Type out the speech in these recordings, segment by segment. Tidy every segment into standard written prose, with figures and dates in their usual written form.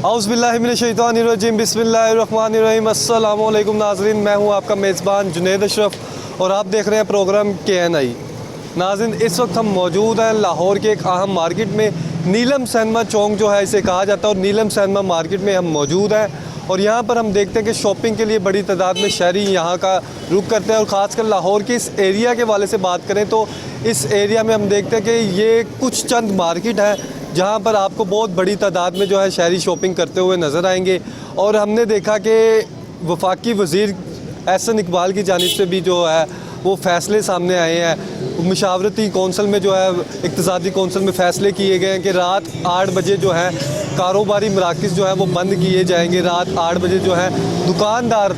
औज़ुबिल्लाहिमिनश्शैतानिर्रजीम बिस्मिल्लाहिर्रहमानिर्रहीम अस्सलामु अलैकुम नाज़रीन, मैं हूं आपका मेज़बान जुनैद अशरफ और आप देख रहे हैं प्रोग्राम KNI। नाज़रीन, इस वक्त हम मौजूद हैं लाहौर के एक अहम मार्केट में, नीलम सिनेमा चौक जो है इसे कहा जाता है, और नीलम सिनेमा मार्केट में हम मौजूद हैं। और यहाँ पर हम देखते हैं कि शॉपिंग के लिए बड़ी तादाद में शहरी यहाँ का रुख करते हैं। और ख़ासकर लाहौर के इस एरिया के वाले से बात करें तो इस एरिया में हम देखते हैं कि ये कुछ चंद मार्केट है जहाँ पर आपको बहुत बड़ी तादाद में जो है शहरी शॉपिंग करते हुए नज़र आएंगे। और हमने देखा कि वफाकी वज़ीर एहसन इकबाल की जानिब से भी जो है वो फ़ैसले सामने आए हैं। मशावरती कौंसल में जो है इक़्तिसादी कौंसल में फ़ैसले किए गए हैं कि रात 8 बजे जो है कारोबारी मराकज़ जो है वो बंद किए जाएंगे। रात 8 बजे जो है दुकानदार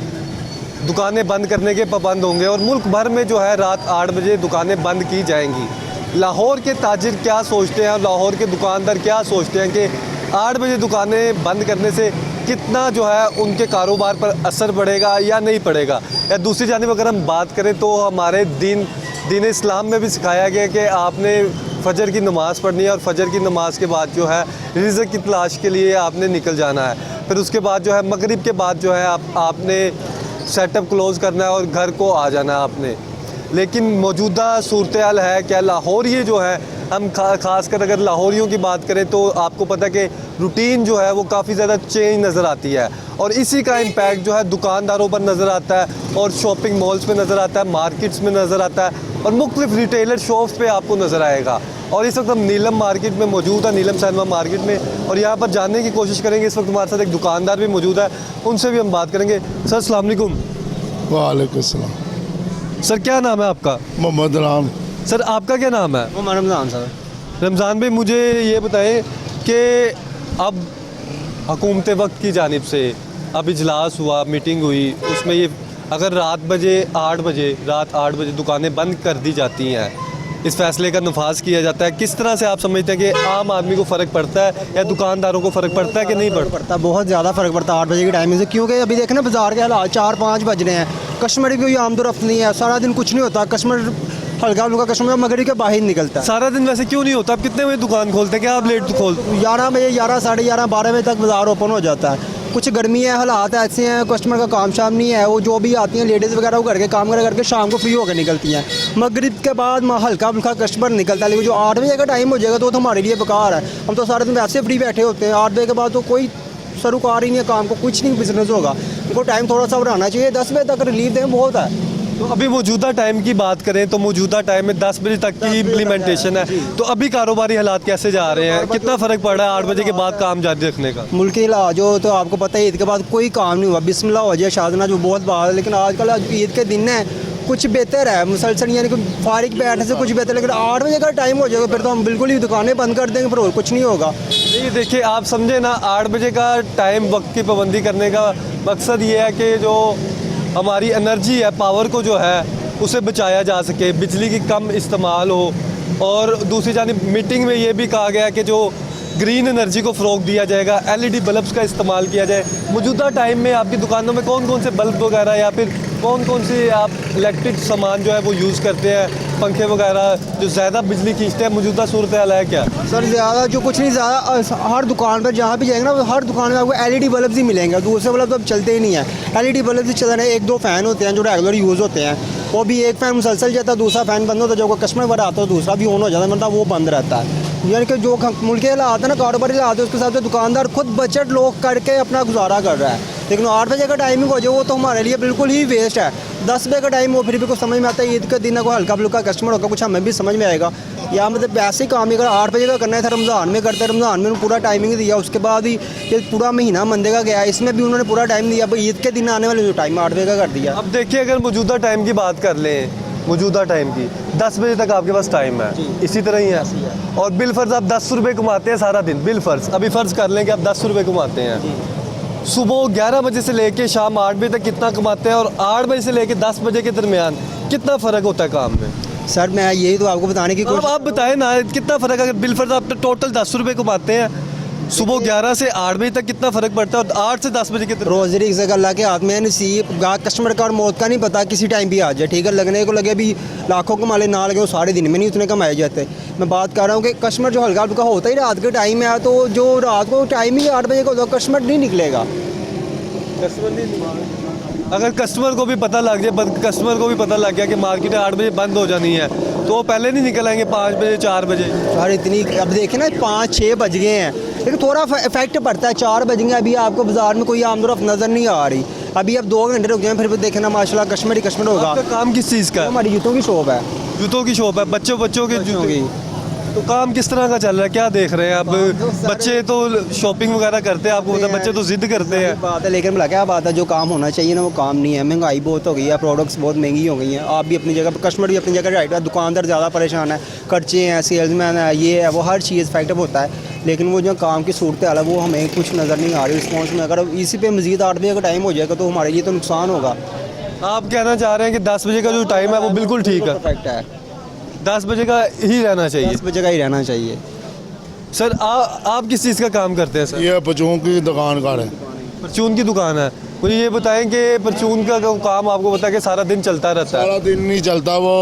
दुकानें बंद करने के पाबंद होंगे और मुल्क भर में जो है रात 8 बजे दुकानें बंद की जाएंगी। लाहौर के ताजिर क्या सोचते हैं, लाहौर के दुकानदार क्या सोचते हैं कि 8 बजे दुकानें बंद करने से कितना जो है उनके कारोबार पर असर पड़ेगा या नहीं पड़ेगा। या दूसरी जानिब अगर हम बात करें तो हमारे दीन इस्लाम में भी सिखाया गया कि आपने फ़जर की नमाज़ पढ़नी है और फ़जर की नमाज़ के बाद जो है रिज़्क़ की तलाश के लिए आपने निकल जाना है। फिर उसके बाद जो है मगरिब के बाद जो है आपने सेटअप क्लोज़ करना है और घर को आ जाना है आपने। लेकिन मौजूदा सूरत हाल है क्या लाहौर ये जो है हम ख़ासकर अगर लाहौरियों की बात करें तो आपको पता है कि रूटीन जो है वो काफ़ी ज़्यादा चेंज नज़र आती है और इसी का इम्पैक्ट जो है दुकानदारों पर नज़र आता है और शॉपिंग मॉल्स में नज़र आता है, मार्केट्स में नज़र आता है और मुख्तलिफ रिटेलर शॉप्स पे आपको नज़र आएगा। और इस वक्त हम नीलम मार्केट में मौजूद है, नीलम सिनेमा मार्केट में, और यहाँ पर जानने की कोशिश करेंगे। इस वक्त हमारे साथ एक दुकानदार भी मौजूद है, उनसे भी हम बात करेंगे। सर अस्सलाम वालेकुम। वालेकुम सलाम। सर क्या नाम है आपका? मोहम्मद राम। सर आपका क्या नाम है? वो रमज़ान सर। रमज़ान भाई, मुझे ये बताएं कि अब हुकूमत वक्त की जानिब से अब इजलास हुआ, मीटिंग हुई, उसमें ये अगर रात 8 बजे दुकानें बंद कर दी जाती हैं, इस फैसले का नफाज किया जाता है, किस तरह से आप समझते हैं कि आम आदमी को फ़र्क पड़ता है या दुकानदारों को फ़र्क पड़ता है कि नहीं पड़ता? बहुत ज़्यादा फ़र्क पड़ता है 8 बजे की टाइमिंग से, क्योंकि अभी देखें ना बाज़ार के हालात 4-5 बज रहे हैं, कस्टमर की कोई आमदोरफ्त नहीं है, सारा दिन कुछ नहीं होता, कस्टमर हल्का हल्का कस्टमर मगरिब के बाहर निकलता है। सारा दिन वैसे क्यों नहीं होता? आप कितने बजे दुकान खोलते हैं? क्या आप लेट खोलते? 11 बजे, 11, साढ़े 11, 12 बजे तक बाज़ार ओपन हो जाता है। कुछ गर्मी है, हालात ऐसे हैं, कस्टमर का काम शाम नहीं है, वो जो भी आती हैं लेडीज़ वगैरह वो करके काम करके शाम को फ्री होकर निकलती हैं। मगरिब के बाद हल्का फुल्का कस्टमर निकलता है, लेकिन जो 8 बजे का टाइम हो जाएगा तो हमारे लिए बेकार है। हम तो सारे दिन वैसे फ्री बैठे होते हैं, 8 बजे के बाद तो कोई सरोकार ही नहीं है, काम को कुछ नहीं बिजनेस होगा। उनको टाइम थोड़ा सा बढ़ाना चाहिए, 10 बजे तक रिलीफ दें बहुत है। तो अभी मौजूदा टाइम की बात करें तो मौजूदा टाइम में 10 बजे तक की इम्प्लीमेंटेशन है, तो अभी कारोबारी हालात कैसे जा रहे हैं? कितना फ़र्क पड़ रहा है 8 बजे के बाद काम जारी रखने का? मुल्क के इलाज हो तो आपको पता है ईद के बाद कोई काम नहीं हुआ, बिस्मिल्लाह हो जाए शादना जो बहुत बात है, लेकिन आजकल ईद के दिन है कुछ बेहतर है मुसलसल, यानी कि फारिग बैठने से कुछ बेहतर, लेकिन 8 बजे का टाइम हो जाएगा फिर तो हम बिल्कुल ही दुकानें बंद कर देंगे, फिर और कुछ नहीं होगा। ये देखिए, आप समझे ना, 8 बजे का टाइम वक्त की पाबंदी करने का मकसद ये है कि जो हमारी एनर्जी है, पावर को जो है उसे बचाया जा सके, बिजली की कम इस्तेमाल हो। और दूसरी जानिब मीटिंग में ये भी कहा गया कि जो ग्रीन एनर्जी को फ़रोग दिया जाएगा, LED बल्ब्स का इस्तेमाल किया जाए। मौजूदा टाइम में आपकी दुकानों में कौन कौन से बल्ब वगैरह या फिर कौन कौन से आप इलेक्ट्रिक सामान जो है वो यूज़ करते हैं, पंखे वगैरह जो ज़्यादा बिजली खींचते हैं? मौजूदा सूरत हाल है क्या? सर ज़्यादा जो कुछ नहीं, ज़्यादा हर दुकान पर जहाँ भी जाएंगे ना, हर दुकान में आपको LED बल्ब ही मिलेंगे, दूसरे बल्ब तो अब चलते ही नहीं है। LED बल्ब ही चल रहे हैं, 1-2 फ़ैन होते हैं जो रेगुलर यूज़ होते हैं, वो भी एक फ़ैन मुसलसल जाता है, दूसरा फ़ैन बंद होता है, जो कस्टमर पर आता है दूसरा भी ऑन हो जाता है, मतलब वो बंद रहता है। यानी कि जो मुल्क के हालात है ना, कारोबारी हालात है, उसके साथ दुकानदार खुद बजट लोग करके अपना गुजारा कर रहा है। लेकिन 8 बजे का टाइमिंग हो जाए वो तो हमारे लिए बिल्कुल ही वेस्ट है। 10 बजे का टाइम हो फिर भी कुछ समझ में आता है, ईद के दिन को हल्का फुल्का कस्टमर होगा, कुछ हमें भी समझ में आएगा। या मतलब ऐसे ही काम ही अगर 8 बजे का करना था, रमज़ान में करते, रमज़ान में पूरा टाइमिंग दिया, उसके बाद ही ये पूरा महीना मंदेगा गया, इसमें भी उन्होंने पूरा टाइम दिया, ईद के दिन आने वाले जो टाइम 8 बजे का कर दिया। अब देखिए, अगर मौजूदा टाइम की बात कर लें, मौजूदा टाइम की 10 बजे तक आपके पास टाइम है, इसी तरह ही है। और बिल फ़र्ज़ आप 10 रुपये कमाते हैं सारा दिन, बिल फ़र्ज़ अभी फ़र्ज़ कर लें कि आप 10 रुपये कमाते हैं, सुबह 11 बजे से लेके शाम 8 बजे तक कितना कमाते हैं और 8 बजे से लेके 10 बजे के दरमियान कितना फ़र्क होता है काम में? सर मैं यही तो आपको बताने की कोशिश। आप बताएं ना, कितना फ़र्क? अगर बिल फ़र्ज़ आप टोटल 10 रुपये कमाते हैं सुबह 11 से 8 बजे तक कितना फ़र्क पड़ता है और 8 से 10 बजे कितना? रोज़ रिज़्क अल्लाह के हाथ में है, नसीब कस्टमर का और मौत का नहीं पता, किसी टाइम भी आ जाए। ठीक है, लगने को लगे भी लाखों के माले ना लगे, वो सारे दिन में नहीं उतने कमाए जाते। मैं बात कर रहा हूँ कि कस्टमर जो हल्का हल्का होता ही रात के टाइम में है, तो जो रात को टाइम ही 8 बजे का होता, कस्टमर नहीं निकलेगा। अगर कस्टमर को भी पता लग जाए, कस्टमर को भी पता लग गया कि मार्केट 8 बजे बंद हो जानी है, तो वो पहले नहीं निकल आएंगे 5 बजे 4 बजे? यार इतनी, अब देखें ना 5-6 बज गए हैं, लेकिन थोड़ा इफेक्ट पड़ता है। 4 बज गए, अभी आपको बाजार में कोई आमदोरफ्त नज़र नहीं आ रही। अभी अब 2 घंटे रुक जाए, फिर देखना माशाल्लाह कस्टमर ही कस्टमर होगा। आपका काम किस चीज़ का है? हमारी जूतों की शॉप है। जूतों की शॉप है, बच्चों के जूतों की। तो काम किस तरह का चल रहा है, क्या देख रहे हैं? अब बच्चे तो शॉपिंग वगैरह करते हैं, आपको पता है, बच्चे तो जिद करते हैं। बात है, लेकिन भला क्या बात है, जो काम होना चाहिए ना वो काम नहीं है। महंगाई बहुत हो गई है, प्रोडक्ट्स बहुत महंगी हो गई हैं। आप भी अपनी जगह, कस्टमर भी अपनी जगह राइट है, दुकानदार ज़्यादा परेशान है, खर्चे हैं, सेल्समैन है, ये है वो, हर चीज़ फैक्टर होता है। लेकिन वो जो काम की सूरत हाल है वो हमें कुछ नज़र नहीं आ रही रिस्पॉन्स में। अगर इसी पे मज़ीद 8 बजे का टाइम हो जाएगा तो हमारे लिए तो नुकसान होगा। आप कहना चाह रहे हैं कि 10 बजे का जो टाइम है वो बिल्कुल ठीक है, परफेक्ट है, 10 बजे का ही रहना चाहिए? 10 बजे का ही रहना चाहिए। सर आप किस चीज़ का काम करते हैं सर? ये परचून की दुकान का है। परचून की दुकान है। मुझे ये बताएं कि परचून का काम आपको पता है कि सारा दिन चलता रहता है? सारा दिन नहीं चलता वो,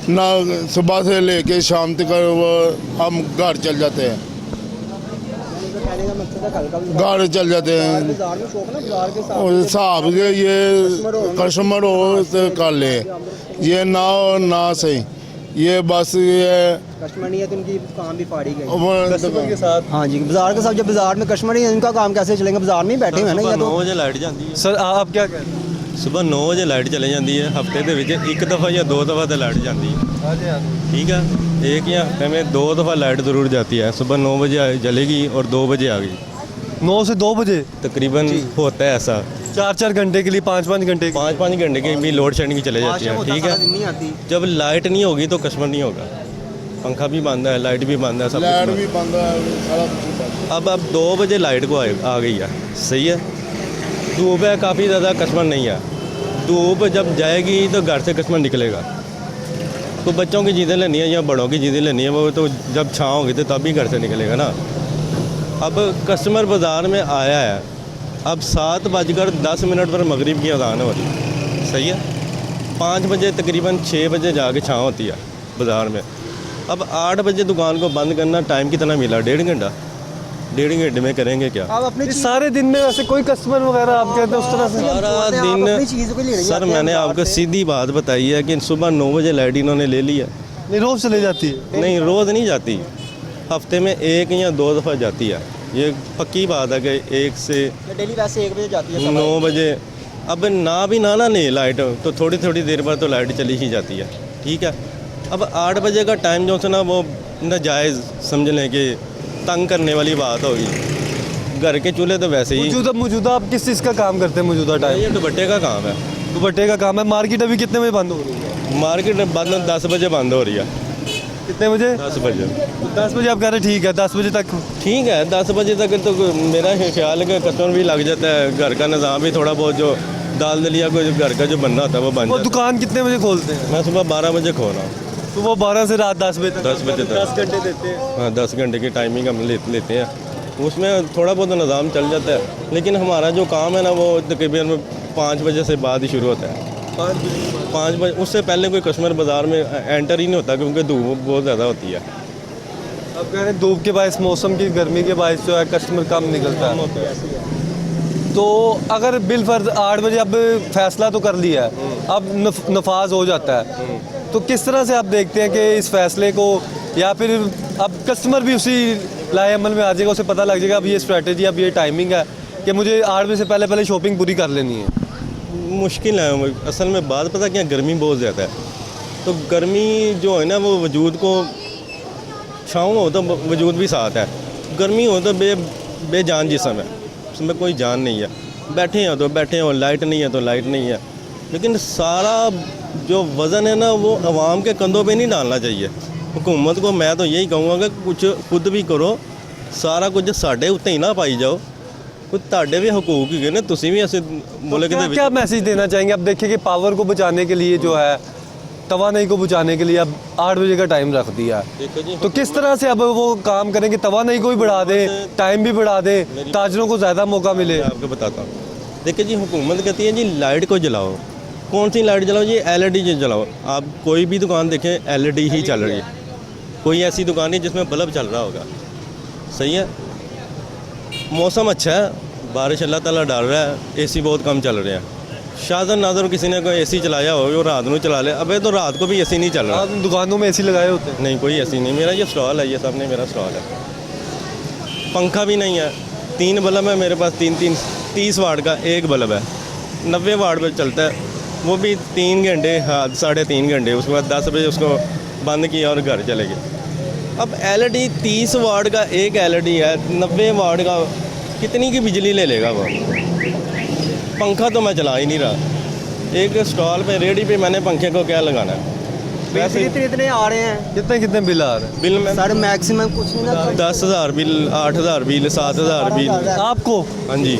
ना सुबह से लेके शाम तक वो हम घर चल जाते हैं, घर चल जाते हैं। और हिसाब के ये कस्टमर हो तो कर ले, ये ना हो ना सही, ये बस ये कस्टमर नहीं है तो उनकी काम भी फाड़ी गई कस्टमर के साथ। हाँ जी, बाजार के साथ, जब बाजार में कस्टमर नहीं है उनका काम कैसे चलेंगे? बाजार में ही बैठे हुए हैं ना, या 9 तो ਵਜੇ ਲਾਈਟ ਜਾਂਦੀ ਹੈ। सर आप क्या कह रहे हैं? ਸਵੇਰ 9 ਵਜੇ ਲਾਈਟ ਚਲੇ ਜਾਂਦੀ ਹੈ। ਹਫਤੇ ਦੇ ਵਿੱਚ ਇੱਕ ਦਫਾ ਜਾਂ 2 दफ़ा तो लाइट जाती है। हाँ जी, हाँ जी। ठीक है, एक या हफ्ते में 2 दफ़ा लाइट ज़रूर जाती है। सुबह 9 बजे जलेगी और 2 बजे आ गई। 9 से 2 बजे तकरीबन होता है ऐसा, 4-4 घंटे के लिए, 5-5 घंटे के लिए। 5-5 घंटे की भी लोड शेडिंग चले जाती है। ठीक है, नहीं आती। जब लाइट नहीं होगी तो कस्टमर नहीं होगा। पंखा भी बंद है, लाइट भी बंद है, सब लाइट कुछ भी बंद बंद है, सारा कुछ बंद है। अब 2 बजे लाइट को आ गई है, सही है। धूप है, काफ़ी ज़्यादा कस्टमर नहीं है। धूप जब जाएगी तो घर से कस्टमर निकलेगा। तो बच्चों की चीज़ें लेनी है या बड़ों की चीज़ें लेनी है, वो तो जब छाँव होगी तो तभी घर से निकलेगा ना। अब कस्टमर बाज़ार में आया है, अब 7:10 पर मगरिब की अज़ान हो रही है, सही है। 5 बजे तकरीबन 6 बजे जाके छाँव होती है बाज़ार में। अब 8 बजे दुकान को बंद करना, टाइम कितना मिला? 1.5 घंटा। 1.5 घंटे में करेंगे क्या? आप अपनी ये सारे दिन में वैसे कोई कस्टमर वगैरह आप कहते हैं उस तरह से? सारा अपनी चीज़ को दिन लेने सर, जाते हैं मैंने बाजार आपको से। सीधी बात बताई है कि सुबह 9 बजे लाइट इन्होंने ले ली है। नहीं, रोज़ चले जाती है? नहीं, रोज़ नहीं जाती, हफ्ते में 1 या 2 दफ़ा जाती है। ये पक्की बात है कि 1 से डेली वैसे 1 बजे जाती है 9 बजे। अब ना भी ना नहीं लाइट तो थोड़ी थोड़ी देर बाद तो लाइट चली ही जाती है। ठीक है, अब 8 बजे का टाइम जो है ना वो नाजायज़ समझ लें कि तंग करने वाली बात होगी। घर के चूल्हे तो वैसे ही। मौजूदा आप किस चीज़ का काम करते हैं मौजूदा टाइम? ये दुपट्टे का काम है। दुपट्टे का काम है। मार्केट अभी कितने बजे बंद हो रही है? मार्केट बंद 10 बजे बंद हो रही है। कितने बजे? 10 बजे। 10 बजे आप कह रहे हैं ठीक है, 10 बजे तक ठीक है, 10 बजे तक तो मेरा ख्याल है कि कस्टमर भी लग जाता है। घर का निज़ाम भी थोड़ा बहुत जो दाल दलिया को घर का जो बनना होता है वो बन वो जाता दुकान कितने बजे खोलते हैं? है। मैं सुबह 12 बजे खोल रहा हूँ। सुबह 12 से रात 10 बजे तक? 10 बजे तक। 10 घंटे देते हैं। हाँ, 10 घंटे की टाइमिंग हम लेते हैं। उसमें थोड़ा बहुत निज़ाम चल जाता है, लेकिन हमारा जो काम है ना वो तकरीबन 5 बजे से बाद ही शुरू होता है। 5 बजे, उससे पहले कोई कस्टमर बाज़ार में एंटर ही नहीं होता क्योंकि धूप बहुत ज़्यादा होती है। अब कह रहे हैं धूप के बायस, मौसम की गर्मी के बायस जो है कस्टमर कम निकलता है। तो अगर बिल फर्ज 8 बजे अब फैसला तो कर लिया है, अब नफाज हो जाता है, तो किस तरह से आप देखते हैं कि इस फैसले को, या फिर अब कस्टमर भी उसी लाए अमल में आ जाएगा, उसे पता लग जाएगा अब ये स्ट्रेटजी, अब ये टाइमिंग है कि मुझे 8 बजे से पहले शॉपिंग पूरी कर लेनी है? मुश्किल है असल में। बात पता क्या, गर्मी बहुत ज़्यादा है, तो गर्मी जो है ना वो वजूद को, छाँव हो तो वजूद भी साथ है, गर्मी हो तो बेजान जिस्म है, उसमें कोई जान नहीं है। बैठे हो तो बैठे हो, लाइट नहीं है तो लाइट नहीं है। लेकिन सारा जो वज़न है ना वो आवाम के कंधों पे नहीं डालना चाहिए। हुकूमत को मैं तो यही कहूँगा कि कुछ खुद भी करो, सारा कुछ साढ़े उत्ते ही ना पाई जाओ। कुछ ताड़े भी हकूक ही ने, तुसी भी ऐसे मुल्क क्या मैसेज देना चाहेंगे? अब देखिए कि पावर को बचाने के लिए जो है तवानई को बुझाने के लिए अब 8 बजे का टाइम रख दिया है। देखो जी, तो किस तरह से अब वो काम करेंगे, तवानई को ही बढ़ा दे, टाइम भी बढ़ा दे, ताजरों को ज़्यादा मौका मिले। मैं आपको बताता हूँ। देखिए जी, हुकूमत कहती है जी लाइट को जलाओ। कौन सी लाइट जलाओ जी? एलईडी जो जलाओ। आप कोई भी दुकान देखें एलईडी ही चल रही है। कोई ऐसी दुकान नहीं जिसमें बल्ब चल रहा होगा। सही है, मौसम अच्छा है, बारिश अल्लाह ताला डाल रहा है, एसी बहुत कम चल रहे हैं। शायद नाजर किसी ने कोई एसी चलाया हो, वो रात में चला ले। अबे तो रात को भी एसी नहीं चल रहा। आप दुकानों में एसी लगाए होते हैं? नहीं, कोई एसी नहीं। मेरा ये स्टॉल है, ये सामने मेरा स्टॉल है। पंखा भी नहीं है। 3 बल्ब है मेरे पास, 30 वाट का एक बल्ब है, 90 वाट पर चलता है। वो भी 3 घंटे, हाँ 3.5 घंटे। उसके बाद 10 बजे उसको बंद किया और घर चले गए। अब एलईडी 30 वाट का एक एलईडी है, 90 वाट का, कितनी की बिजली ले लेगा वो? पंखा तो मैं चला ही नहीं रहा। एक स्टॉल पे, रेडी पे मैंने पंखे को क्या लगाना है? वैसे इतने आ रहे हैं। कितने बिल आ रहे हैं? बिल में सर मैक्सिमम कुछ नहीं ना, 10,000 बिल, 8,000 बिल, 7,000 बिल। आपको हाँ जी,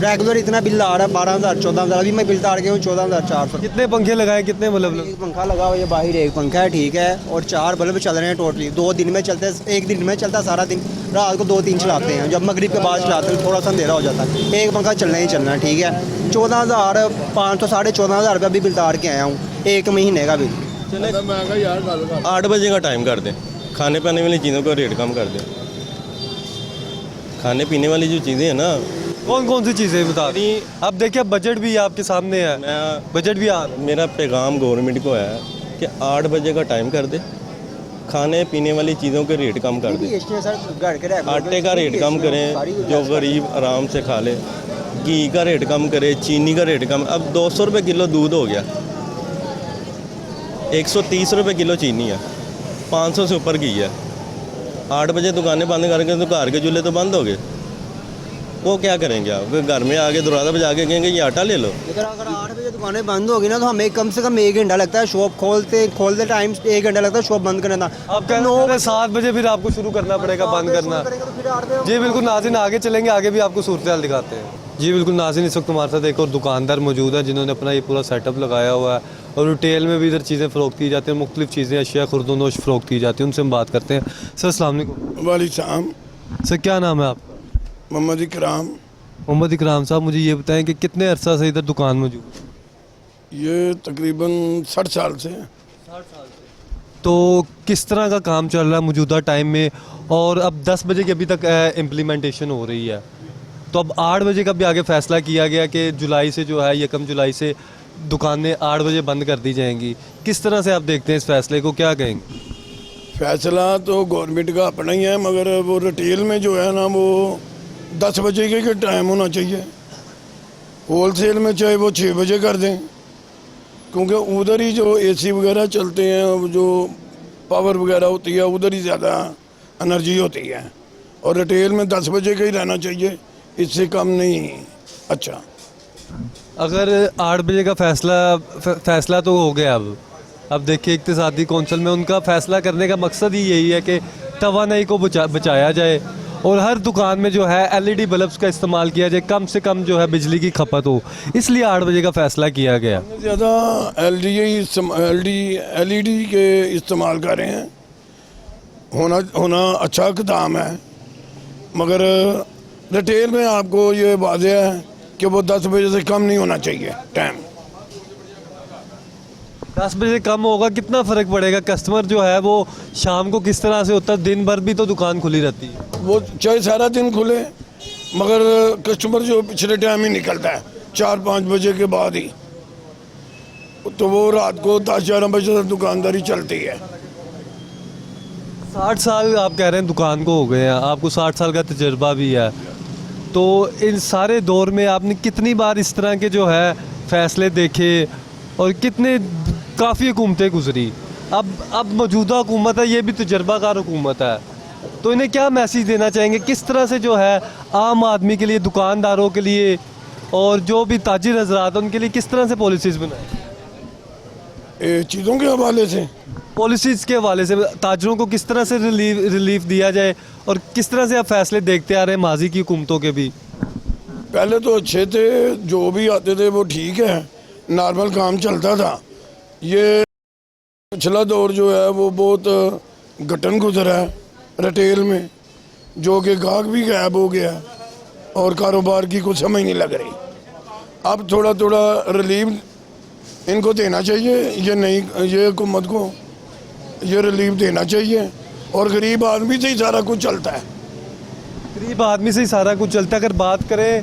रेगुलर इतना बिल आ रहा है, 12,000 14,000। अभी मैं बिल तार गया हूँ 14,400। कितने पंखे लगाए, कितने बल्ब लगे? एक पंखा लगा हुआ है बाहर, एक पंखा है ठीक है, और 4 बल्ब चल रहे हैं टोटली। 2 दिन में चलते हैं, एक दिन में चलता है सारा दिन, रात को 2-3 चलाते हैं। जब मगरिब के बाद चलाते हैं थोड़ा सा अंधेरा हो जाता है, एक पंखा चलना ही चलना है ठीक है। 14,500 14,500 रुपये अभी बिल तार के आया हूँ, एक महीने का बिल। 8 बजे का टाइम कर दें। खाने पीने वाली चीज़ों का रेट कम कर दें। खाने पीने वाली जो चीज़ें हैं ना, कौन कौन सी चीज़ें बता रही? अब देखिए बजट भी आपके सामने है, मैं बजट भी आ मेरा पैगाम गवर्नमेंट को है कि 8 बजे का टाइम कर दे। खाने पीने वाली चीज़ों के रेट कम कर दें। आटे का रेट कम करें, जो गरीब आराम से खा ले। घी का रेट कम करें, चीनी का रेट कम। अब 200 रुपये किलो दूध हो गया, 130 रुपये किलो चीनी है, 500 से ऊपर घी है। 8 बजे दुकानें बंद करके तो घर के चूल्हे तो बंद हो गए। वो क्या करेंगे आप? घर में आके दरवाज़ा बजा के कहेंगे ये आटा ले लो। लेकिन अगर 8 बजे दुकानें बंद होगी ना, तो हमें कम से कम 1 घंटा लगता है शॉप खोलते टाइम, 1 घंटा लगता है शॉप बंद करने का। आप कह रहे हैं 7 बजे फिर आपको शुरू करना पड़ेगा बंद करना। जी बिल्कुल नाज़रीन, आगे चलेंगे, आगे भी आपको सूरत हाल दिखाते हैं। जी बिल्कुल नाज़रीन, इस वक्त हमारे साथ एक और दुकानदार मौजूद है जिन्होंने अपना ये पूरा सेटअप लगाया हुआ है, और रिटेल में भी इधर चीज़ें फ़रोख्त की जाती हैं, मुख्तलिफ़ चीज़ें अशिया खुर्दनोश फ़रोख्त की जाती हैं। उनसे हम बात करते हैं। सर अस्सलाम वालेकुम। वालेकुम। सर क्या नाम है आपका? मोहम्मद इकराम। मोहम्मद इकराम साहब, मुझे ये बताएं कि कितने अरसा से इधर दुकान मौजूद है? ये तकरीबन 60 साल से है। तो किस तरह का काम चल रहा है मौजूदा टाइम में? और अब 10 बजे की अभी तक इम्प्लीमेंटेशन हो रही है, तो अब 8 बजे का भी आगे फैसला किया गया कि जुलाई से जो है 1 जुलाई से दुकानें 8 बजे बंद कर दी जाएंगी। किस तरह से आप देखते हैं इस फैसले को, क्या कहेंगे? फैसला तो गवर्नमेंट का अपना ही है, मगर वो रिटेल में जो है ना, वो 10 बजे के टाइम होना चाहिए। होल सेल में चाहे वो 6 बजे कर दें, क्योंकि उधर ही जो एसी वगैरह चलते हैं, जो पावर वगैरह होती है, उधर ही ज़्यादा एनर्जी होती है। और रिटेल में 10 बजे का ही रहना चाहिए, इससे कम नहीं। अच्छा, अगर 8 बजे का फैसला तो हो गया। अब देखिए इक्तिसादी कौंसिल में उनका फैसला करने का मकसद ही यही है कि तवानाई को बचाया जाए, और हर दुकान में जो है एलईडी बल्ब्स का इस्तेमाल किया जाए, कम से कम जो है बिजली की खपत हो, इसलिए 8 बजे का फैसला किया गया। ज़्यादा एलईडी के इस्तेमाल कर रहे हैं। होना अच्छा इक़दाम है, मगर रिटेल में आपको ये वाज़ेह है कि वो 10 बजे से कम नहीं होना चाहिए टाइम। 10 बजे कम होगा, कितना फ़र्क पड़ेगा? कस्टमर जो है वो शाम को किस तरह से होता है? दिन भर भी तो दुकान खुली रहती है। वो चाहे सारा दिन खुले, मगर कस्टमर जो पिछले टाइम ही निकलता है 4-5 बजे के बाद ही, तो वो रात को 10-11 बजे तक दुकानदारी चलती है। 60 साल आप कह रहे हैं दुकान को हो गए हैं, आपको 60 साल का तजर्बा भी है, तो इन सारे दौर में आपने कितनी बार इस तरह के जो है फ़ैसले देखे, और कितने काफ़ी हुकूमतें गुजरी। अब मौजूदा हुकूमत है, ये भी तजर्बाकार हुकूमत है, तो इन्हें क्या मैसेज देना चाहेंगे? किस तरह से जो है आम आदमी के लिए, दुकानदारों के लिए, और जो भी ताजिर हजरात हैं उनके लिए किस तरह से पॉलिसीज़ बनाएं? चीज़ों के हवाले से, पॉलिसीज़ के हवाले से ताजरों को किस तरह से रिलीफ दिया जाए, और किस तरह से आप फैसले देखते आ रहे हैं माजी की हुकूमतों के भी? पहले तो अच्छे थे, जो भी आते थे वो ठीक है, नॉर्मल काम चलता था। ये पिछला दौर जो है वो बहुत घटन गुजरा है रिटेल में, जो कि गाहक भी गायब हो गया है और कारोबार की कुछ समझ नहीं लग रही। अब थोड़ा थोड़ा रिलीफ इनको देना चाहिए, ये हुकूमत को ये रिलीफ देना चाहिए। और गरीब आदमी से ही सारा कुछ चलता है। गरीब आदमी से ही सारा कुछ चलता है। अगर बात करें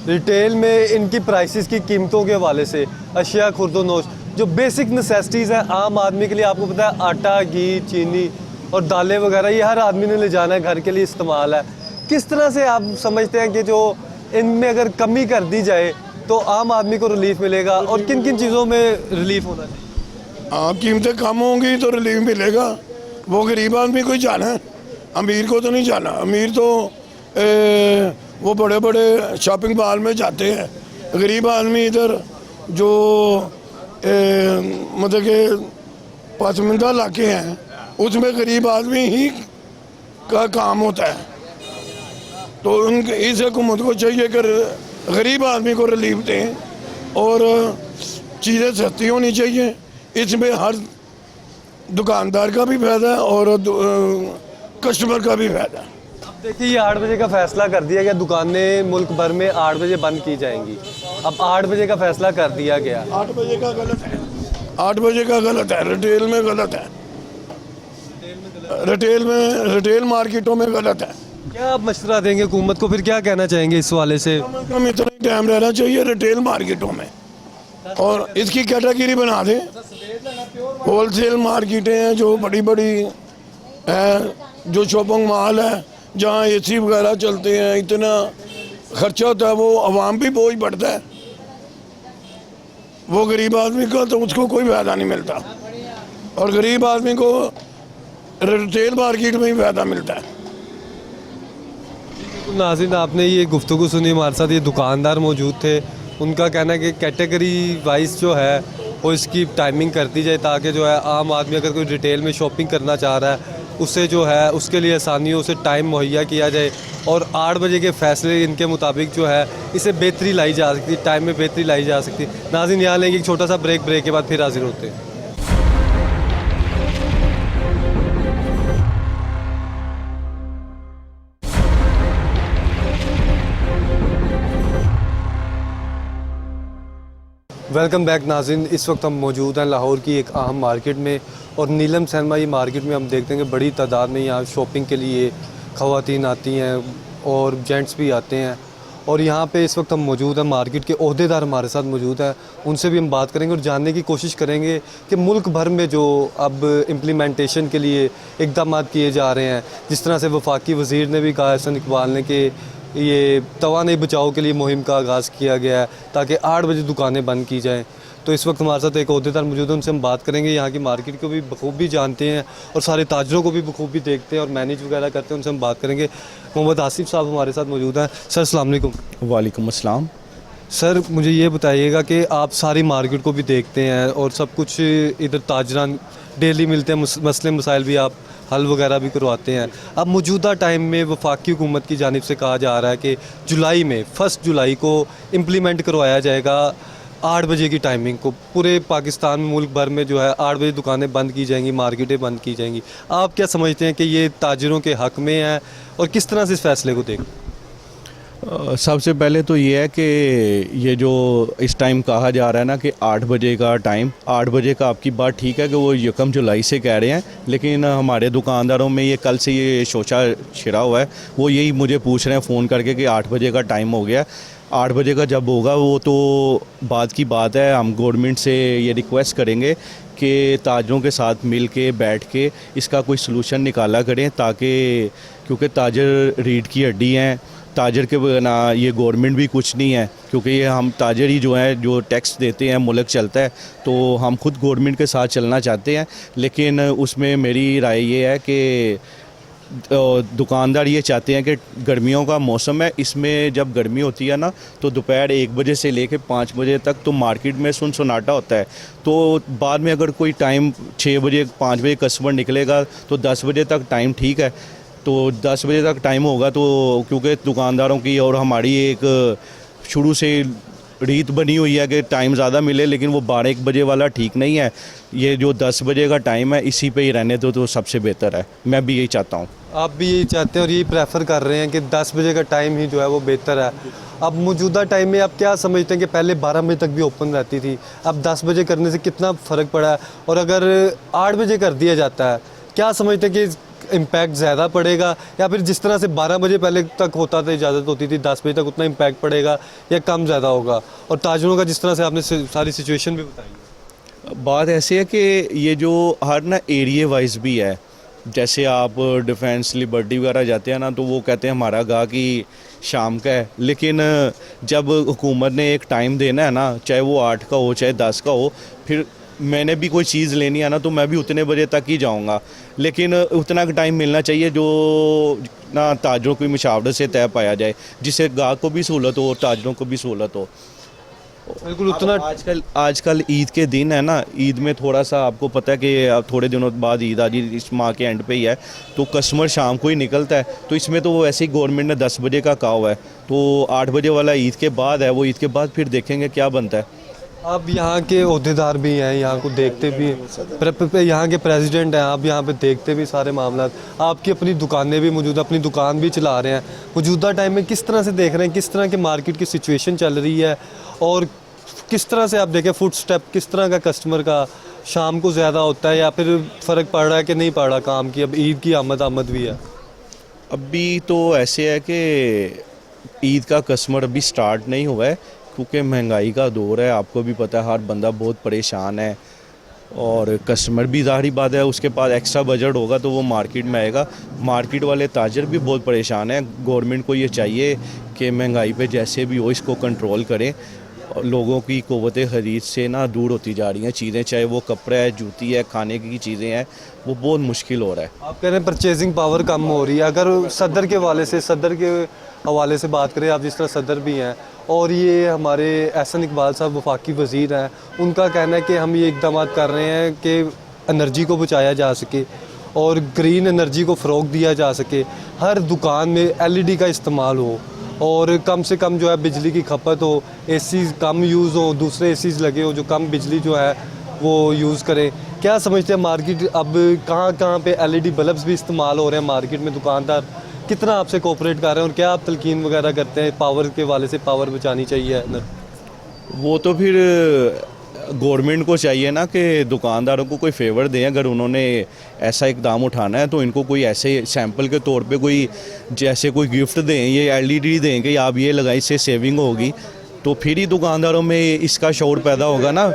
रिटेल में इनकी प्राइसेस की कीमतों के हवाले से, अशिया खुर्दोनोश जो बेसिक नेसेसिटीज़ हैं आम आदमी के लिए, आपको पता है आटा, घी, चीनी और दालें वगैरह ये हर आदमी ने ले जाना है, घर के लिए इस्तेमाल है। किस तरह से आप समझते हैं कि जो इनमें अगर कमी कर दी जाए तो आम आदमी को रिलीफ मिलेगा, और किन किन चीज़ों में रिलीफ होना चाहिए? हाँ, कीमतें कम होंगी तो रिलीफ मिलेगा। वो गरीब आदमी को ही जाना है, अमीर को तो नहीं जाना। अमीर तो वो बड़े बड़े शॉपिंग मॉल में जाते हैं। गरीब आदमी इधर जो मतलब कि पसमानदा इलाके हैं उसमें गरीब आदमी ही का काम होता है। तो उनके इस हुकूमत को चाहिए कि गरीब आदमी को रिलीफ दें और चीज़ें सस्ती होनी चाहिए। इसमें हर दुकानदार का भी फ़ायदा है और कस्टमर का भी फ़ायदा है। अब देखिए ये 8 बजे का फैसला कर दिया गया, दुकानें मुल्क भर में 8 बजे बंद की जाएंगी। अब 8 बजे का फैसला कर दिया गया। 8 बजे का गलत है, 8 बजे का गलत है, रिटेल में गलत है, रिटेल मार्केटों में गलत है। क्या आप मशवरा देंगे हुकूमत को, फिर क्या कहना चाहेंगे इस वाले से? कम इतना ही टाइम रहना चाहिए रिटेल मार्केटों में और इसकी कैटेगरी बना दें। होलसेल मार्केटें हैं जो बड़ी बड़ी हैं, जो शॉपिंग मॉल है जहाँ एसी वगैरह चलते हैं, इतना खर्चा होता है, वो आवाम भी बोझ बढ़ता है। वो गरीब आदमी का तो उसको कोई फ़ायदा नहीं मिलता और गरीब आदमी को रिटेल मार्केट में ही फ़ायदा मिलता है। नाज़रीन, आपने ये गुफ्तगू सुनी, हमारे साथ ये दुकानदार मौजूद थे। उनका कहना है कि कैटेगरी वाइज जो है वो इसकी टाइमिंग कर दी जाए ताकि जो है आम आदमी अगर कोई रिटेल में शॉपिंग करना चाह रहा है उससे जो है उसके लिए आसानी हो, उसे टाइम मुहैया किया जाए। और 8 बजे के फैसले इनके मुताबिक जो है इसे बेहतरी लाई जा सकती है, टाइम में बेहतरी लाई जा सकती है। नाज़रीन, यहाँ लेंगे एक छोटा सा ब्रेक के बाद फिर हाजिर होते हैं। वेलकम बैक नाज़रीन, इस वक्त हम मौजूद हैं लाहौर की एक अहम मार्केट में और नीलम सिनेमा ये मार्केट में हम देखते हैं कि बड़ी तादाद में यहाँ शॉपिंग के लिए ख़वातीन आती हैं और जेंट्स भी आते हैं। और यहाँ पे इस वक्त हम मौजूद हैं, मार्केट के ओहदेदार हमारे साथ मौजूद हैं, उनसे भी हम बात करेंगे और जानने की कोशिश करेंगे कि मुल्क भर में जो अब इम्प्लीमेंटेशन के लिए इक़दाम किए जा रहे हैं, जिस तरह से वफाकी वज़ीर ने भी कहा, हसन इकबाल ने, कि ये तवानाई बचाओ के लिए मुहिम का आगाज़ किया गया है ताकि 8 बजे दुकानें बंद की जाएं। तो इस वक्त हमारे साथ एक ओहदेदार मौजूद है, उनसे हम बात करेंगे, यहाँ की मार्केट को भी बखूबी जानते हैं और सारे ताजरों को भी बखूबी देखते हैं और मैनेज वगैरह करते हैं। उनसे हम बात करेंगे। मोहम्मद आसिफ साहब हमारे साथ मौजूद हैं। सर अस्सलाम वालेकुम। वालेकुम अस्सलाम। सर मुझे ये बताइएगा कि आप सारी मार्केट को भी देखते हैं और सब कुछ इधर ताजरान डेली मिलते हैं, मसले मसाइल भी आप हल वगैरह भी करवाते हैं। अब मौजूदा टाइम में वफाकी हुकूमत की जानिब से कहा जा रहा है कि जुलाई में 1 जुलाई को इम्प्लीमेंट करवाया जाएगा 8 बजे की टाइमिंग को। पूरे पाकिस्तान में, मुल्क भर में जो है 8 बजे दुकानें बंद की जाएंगी, मार्केटें बंद की जाएंगी। आप क्या समझते हैं कि ये ताजिरों के हक़ में है और किस तरह से इस फैसले को देखें? सबसे पहले तो ये है कि ये जो इस टाइम कहा जा रहा है ना कि 8 बजे का टाइम, 8 बजे का आपकी बात ठीक है कि वो 1 जुलाई से कह रहे हैं, लेकिन हमारे दुकानदारों में ये कल से ये शोशा छिड़ा हुआ है। वो यही मुझे पूछ रहे हैं फ़ोन करके कि 8 बजे का टाइम हो गया। 8 बजे का जब होगा वो तो बाद की बात है। हम गवर्नमेंट से ये रिक्वेस्ट करेंगे कि ताजरों के साथ मिल के बैठ के इसका कोई सलूशन निकाला करें, ताकि क्योंकि ताजर रीढ़ की हड्डी हैं, ताजर के बिना ये गवर्नमेंट भी कुछ नहीं है, क्योंकि ये हम ताजर ही जो हैं जो टैक्स देते हैं, मुल्क चलता है, तो हम खुद गवर्नमेंट के साथ चलना चाहते हैं। लेकिन उसमें मेरी राय ये है कि दुकानदार ये चाहते हैं कि गर्मियों का मौसम है, इसमें जब गर्मी होती है ना तो दोपहर 1 बजे से लेकर 5 बजे तक तो मार्केट में सुनसुनाटा होता है। तो बाद में अगर कोई टाइम 6 बजे 5 बजे कस्टमर निकलेगा तो 10 बजे तक टाइम ठीक है। तो 10 बजे तक टाइम होगा तो क्योंकि दुकानदारों की और हमारी एक शुरू से रीत बनी हुई है कि टाइम ज़्यादा मिले, लेकिन वो 12-1 बजे वाला ठीक नहीं है। ये जो 10 बजे का टाइम है इसी पे ही रहने दो तो सबसे बेहतर है। मैं भी यही चाहता हूँ। आप भी यही चाहते हैं और यही प्रेफर कर रहे हैं कि 10 बजे का टाइम ही जो है वो बेहतर है। अब मौजूदा टाइम में आप क्या समझते हैं कि पहले 12 बजे तक भी ओपन रहती थी, अब 10 बजे करने से कितना फ़र्क पड़ा है? और अगर 8 बजे कर दिया जाता है, क्या समझते हैं कि इम्पैक्ट ज़्यादा पड़ेगा, या फिर जिस तरह से 12 बजे पहले तक होता था, इजाज़त होती थी, 10 बजे तक उतना इम्पैक्ट पड़ेगा या कम ज़्यादा होगा? और ताजरों का जिस तरह से आपने सारी सिचुएशन भी बताई है। बात ऐसी है कि ये जो हर ना एरिए वाइज भी है, जैसे आप डिफेंस लिबर्टी वगैरह जाते हैं ना तो वो कहते हैं हमारा गाह की शाम का है, लेकिन जब हुकूमत ने एक टाइम देना है ना, चाहे वो 8 का हो चाहे 10 का हो, फिर मैंने भी कोई चीज़ लेनी है ना तो मैं भी उतने बजे तक ही जाऊंगा, लेकिन उतना टाइम मिलना चाहिए जो ना ताजरों की मुशावरत से तय पाया जाए, जिससे गाह को भी सहूलत हो और ताजरों को भी सहूलत हो। बिल्कुल उतना आजकल ईद के दिन है ना, ईद में थोड़ा सा आपको पता है कि थोड़े दिनों बाद ईद आ रही, इस माह के एंड पे ही है, तो कस्टमर शाम को ही निकलता है। तो इसमें तो वो ऐसे ही गवर्नमेंट ने 10 बजे का कहा हुआ है, तो 8 बजे वाला ईद के बाद है, वो ईद के बाद फिर देखेंगे क्या बनता है। आप यहाँ के ओहदेदार भी हैं, यहाँ को देखते भी हैं, यहाँ के प्रेसिडेंट हैं, आप यहाँ पे देखते भी सारे मामला। आपकी अपनी दुकानें भी मौजूद, अपनी दुकान भी चला रहे हैं। मौजूदा टाइम में किस तरह से देख रहे हैं, किस तरह के मार्केट की सिचुएशन चल रही है, और किस तरह से आप देखें फुट स्टेप किस तरह का कस्टमर का शाम को ज़्यादा होता है, या फिर फ़र्क पड़ रहा है कि नहीं पड़ रहा काम की? अब ईद की आमद भी है। अभी तो ऐसे है कि ईद का कस्टमर अभी स्टार्ट नहीं हुआ है, क्योंकि महंगाई का दौर है, आपको भी पता है, हर बंदा बहुत परेशान है, और कस्टमर भी ज़ाहिर बात है उसके पास एक्स्ट्रा बजट होगा तो वो मार्केट में आएगा। मार्केट वाले ताजर भी बहुत परेशान हैं। गवर्नमेंट को ये चाहिए कि महंगाई पे जैसे भी हो इसको कंट्रोल करें। और लोगों की क़ुव्वत ख़रीद से ना दूर होती जा रही हैं चीज़ें, चाहे वो कपड़ा है, जूती है, खाने की चीज़ें हैं, वो बहुत मुश्किल हो रहा है। आप कह रहे हैं परचेजिंग पावर कम हो रही है। अगर सदर के हवाले से बात करें, आप जिस तरह सदर भी हैं, और ये हमारे एहसन इकबाल साहब वफाकी वज़ीर हैं, उनका कहना है कि हम ये इक़दाम कर रहे हैं कि एनर्जी को बचाया जा सके और ग्रीन एनर्जी को फ़रोग़ दिया जा सके, हर दुकान में LED का इस्तेमाल हो, और कम से कम जो है बिजली की खपत हो, AC कम यूज़ हो, दूसरे ACs लगे हो जो कम बिजली जो है वो यूज़ करें। क्या समझते हैं मार्केट अब कहाँ पे LED बल्ब्स भी इस्तेमाल हो रहे हैं मार्केट में? दुकानदार कितना आपसे कोऑपरेट कर रहे हैं, और क्या आप तलकीन वगैरह करते हैं पावर के वाले से, पावर बचानी चाहिए? वो तो फिर गवर्नमेंट को चाहिए ना कि दुकानदारों को कोई फेवर दें। अगर उन्होंने ऐसा इकदाम उठाना है तो इनको कोई ऐसे सैंपल के तौर पे कोई जैसे कोई गिफ्ट दें, ये LED दें कि आप ये लगाएं, इससे सेविंग होगी, तो फिर ही दुकानदारों में इसका शौर पैदा होगा ना।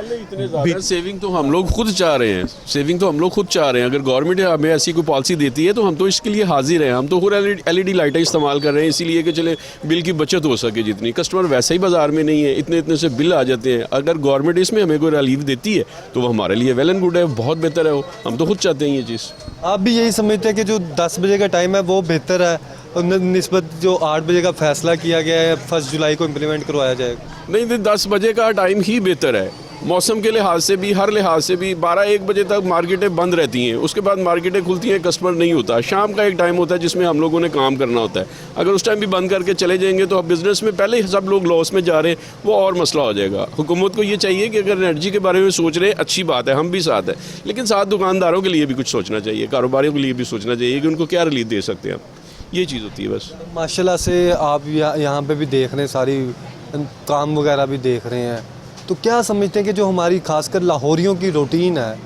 सेविंग तो हम लोग खुद चाह रहे हैं, अगर गवर्नमेंट हमें ऐसी कोई पॉलिसी देती है तो हम तो इसके लिए हाजिर हैं। हम तो खुद LED लाइटें इस्तेमाल कर रहे हैं, इसीलिए कि चले बिल की बचत हो सके जितनी। कस्टमर वैसे ही बाज़ार में नहीं है, इतने से बिल आ जाते हैं। अगर गवर्नमेंट इसमें हमें कोई रिलीफ देती है तो वो हमारे लिए वेल एंड गुड है, बहुत बेहतर है। वो हम तो खुद चाहते हैं ये चीज़। आप भी यही समझते हैं कि जो 10 बजे का टाइम है वो बेहतर है निस्बत जो 8 बजे का फैसला किया गया है 1 जुलाई को इम्प्लीमेंट करवाया जाएगा? नहीं, तो 10 बजे का टाइम ही बेहतर है, मौसम के लिहाज से भी, हर लिहाज से भी। 12-1 बजे तक मार्केटें बंद रहती हैं, उसके बाद मार्केटें खुलती हैं, कस्टमर नहीं होता। शाम का एक टाइम होता है जिसमें हम लोगों ने काम करना होता है। अगर उस टाइम भी बंद करके चले जाएंगे तो अब बिज़नेस में पहले ही सब लोग लॉस में जा रहे हैं, वो और मसला हो जाएगा। हुकूमत को ये चाहिए कि अगर एनर्जी के बारे में सोच रहे हैं, अच्छी बात है, हम भी साथ हैं, लेकिन साथ दुकानदारों के लिए भी कुछ सोचना चाहिए, कारोबारियों के लिए भी सोचना चाहिए कि उनको क्या रिलीफ दे सकते हैं। ये चीज़ होती है बस। माशाल्लाह से आप यहाँ पे भी देख रहे हैं, सारी काम वगैरह भी देख रहे हैं, तो क्या समझते हैं कि जो हमारी खासकर लाहौरियों की रूटीन है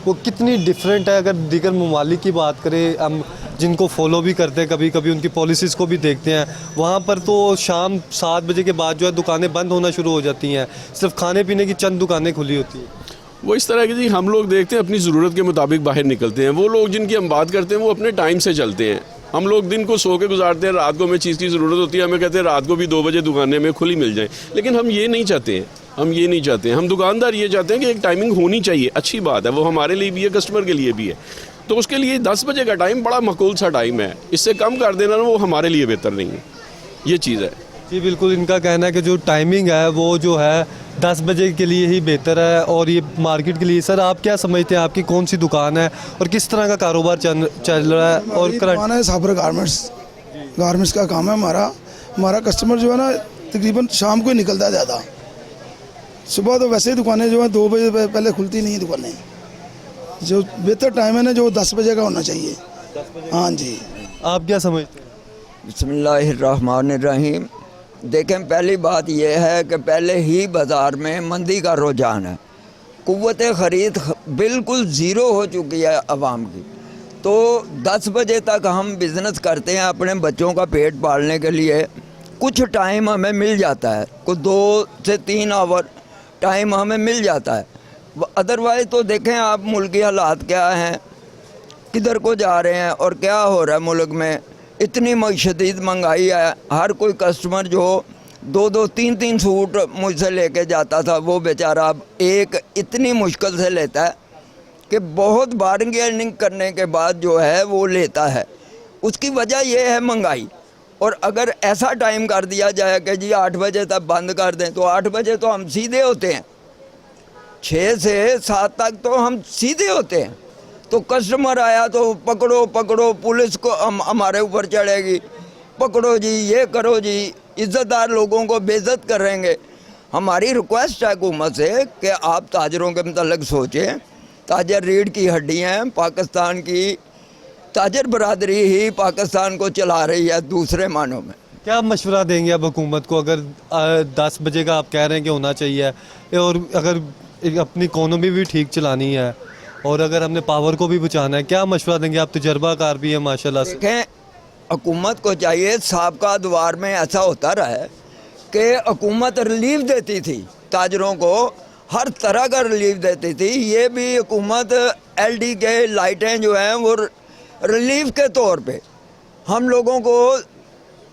वो कितनी डिफरेंट है? अगर दीगर ममालिक की बात करें, हम जिनको फॉलो भी करते हैं, कभी कभी उनकी पॉलिसीज़ को भी देखते हैं, वहाँ पर तो शाम 7 बजे के बाद जो है दुकानें बंद होना शुरू हो जाती हैं, सिर्फ खाने पीने की चंद दुकानें खुली होती हैं। वो इस तरह की जी हम लोग देखते हैं, अपनी ज़रूरत के मुताबिक बाहर निकलते हैं। वो लोग जिनकी हम बात करते हैं वो अपने टाइम से चलते हैं। हम लोग दिन को सो के गुजारते हैं, रात को हमें चीज़ की ज़रूरत होती है, हमें कहते हैं रात को भी 2 बजे दुकानें में खुली मिल जाएं, लेकिन हम ये नहीं चाहते हैं। हम दुकानदार ये चाहते हैं कि एक टाइमिंग होनी चाहिए, अच्छी बात है, वो हमारे लिए भी है, कस्टमर के लिए भी है। तो उसके लिए 10 बजे का टाइम बड़ा माकूल सा टाइम है, इससे कम कर देना वो हमारे लिए बेहतर नहीं है। ये चीज़ है जी बिल्कुल। इनका कहना है कि जो टाइमिंग है वो जो है 10 बजे के लिए ही बेहतर है, और ये मार्केट के लिए। सर आप क्या समझते हैं, आपकी कौन सी दुकान है और किस तरह का कारोबार चल रहा है? और दुकान है साबर गारमेंट्स का काम है हमारा कस्टमर जो है ना तकरीबन शाम को ही निकलता है ज़्यादा, सुबह तो वैसे ही दुकानें जो है 2 बजे पहले खुलती नहीं है दुकानें। जो बेहतर टाइम है ना जो 10 बजे का होना चाहिए। हाँ जी। आप क्या समझते हैं? बिस्मिल्लाहिर्रहमानिर्रहीम। देखें, पहली बात यह है कि पहले ही बाज़ार में मंदी का रुझान है, क़ुव्वत ख़रीद बिल्कुल ज़ीरो हो चुकी है आवाम की। तो 10 बजे तक हम बिज़नेस करते हैं अपने बच्चों का पेट पालने के लिए, कुछ टाइम हमें मिल जाता है, कुछ 2 से 3 आवर टाइम हमें मिल जाता है। अदरवाइज़ तो देखें आप मुल्क की हालात क्या हैं, किधर को जा रहे हैं और क्या हो रहा है मुल्क में। इतनी शदीद महंगाई है, हर कोई कस्टमर जो 2-2, 3-3 सूट मुझसे लेके जाता था वो बेचारा अब एक इतनी मुश्किल से लेता है कि बहुत बार्गेनिंग करने के बाद जो है वो लेता है। उसकी वजह ये है महंगाई। और अगर ऐसा टाइम कर दिया जाए कि जी 8 बजे तक बंद कर दें, तो 8 बजे तो हम सीधे होते हैं, 6 से 7 तक तो हम सीधे होते हैं। तो कस्टमर आया तो पकड़ो पकड़ो, पुलिस को हमारे ऊपर चढ़ेगी, पकड़ो जी, ये करो जी, इज़्ज़तदार लोगों को बेइज्जत करेंगे। हमारी रिक्वेस्ट है हुकूमत से कि आप ताजरों के मतलब सोचें। ताजर रीढ़ की हड्डी हैं, पाकिस्तान की ताजर बरादरी ही पाकिस्तान को चला रही है दूसरे मानों में। क्या मशवरा देंगे आप हुकूमत को? अगर 10 बजे का आप कह रहे हैं कि होना चाहिए, और अगर अपनी इकोनॉमी भी ठीक चलानी है और अगर हमने पावर को भी बचाना है, क्या मशवरा देंगे? आप तजर्बाकार भी हैं माशाल्लाह से। देखें, हुकूमत को चाहिए, साबका अदवार में ऐसा होता रहा है कि हुकूमत रिलीफ देती थी ताजरों को, हर तरह का रिलीफ देती थी। ये भी हुकूमत एलडी के लाइटें जो हैं वो रिलीफ के तौर पे हम लोगों को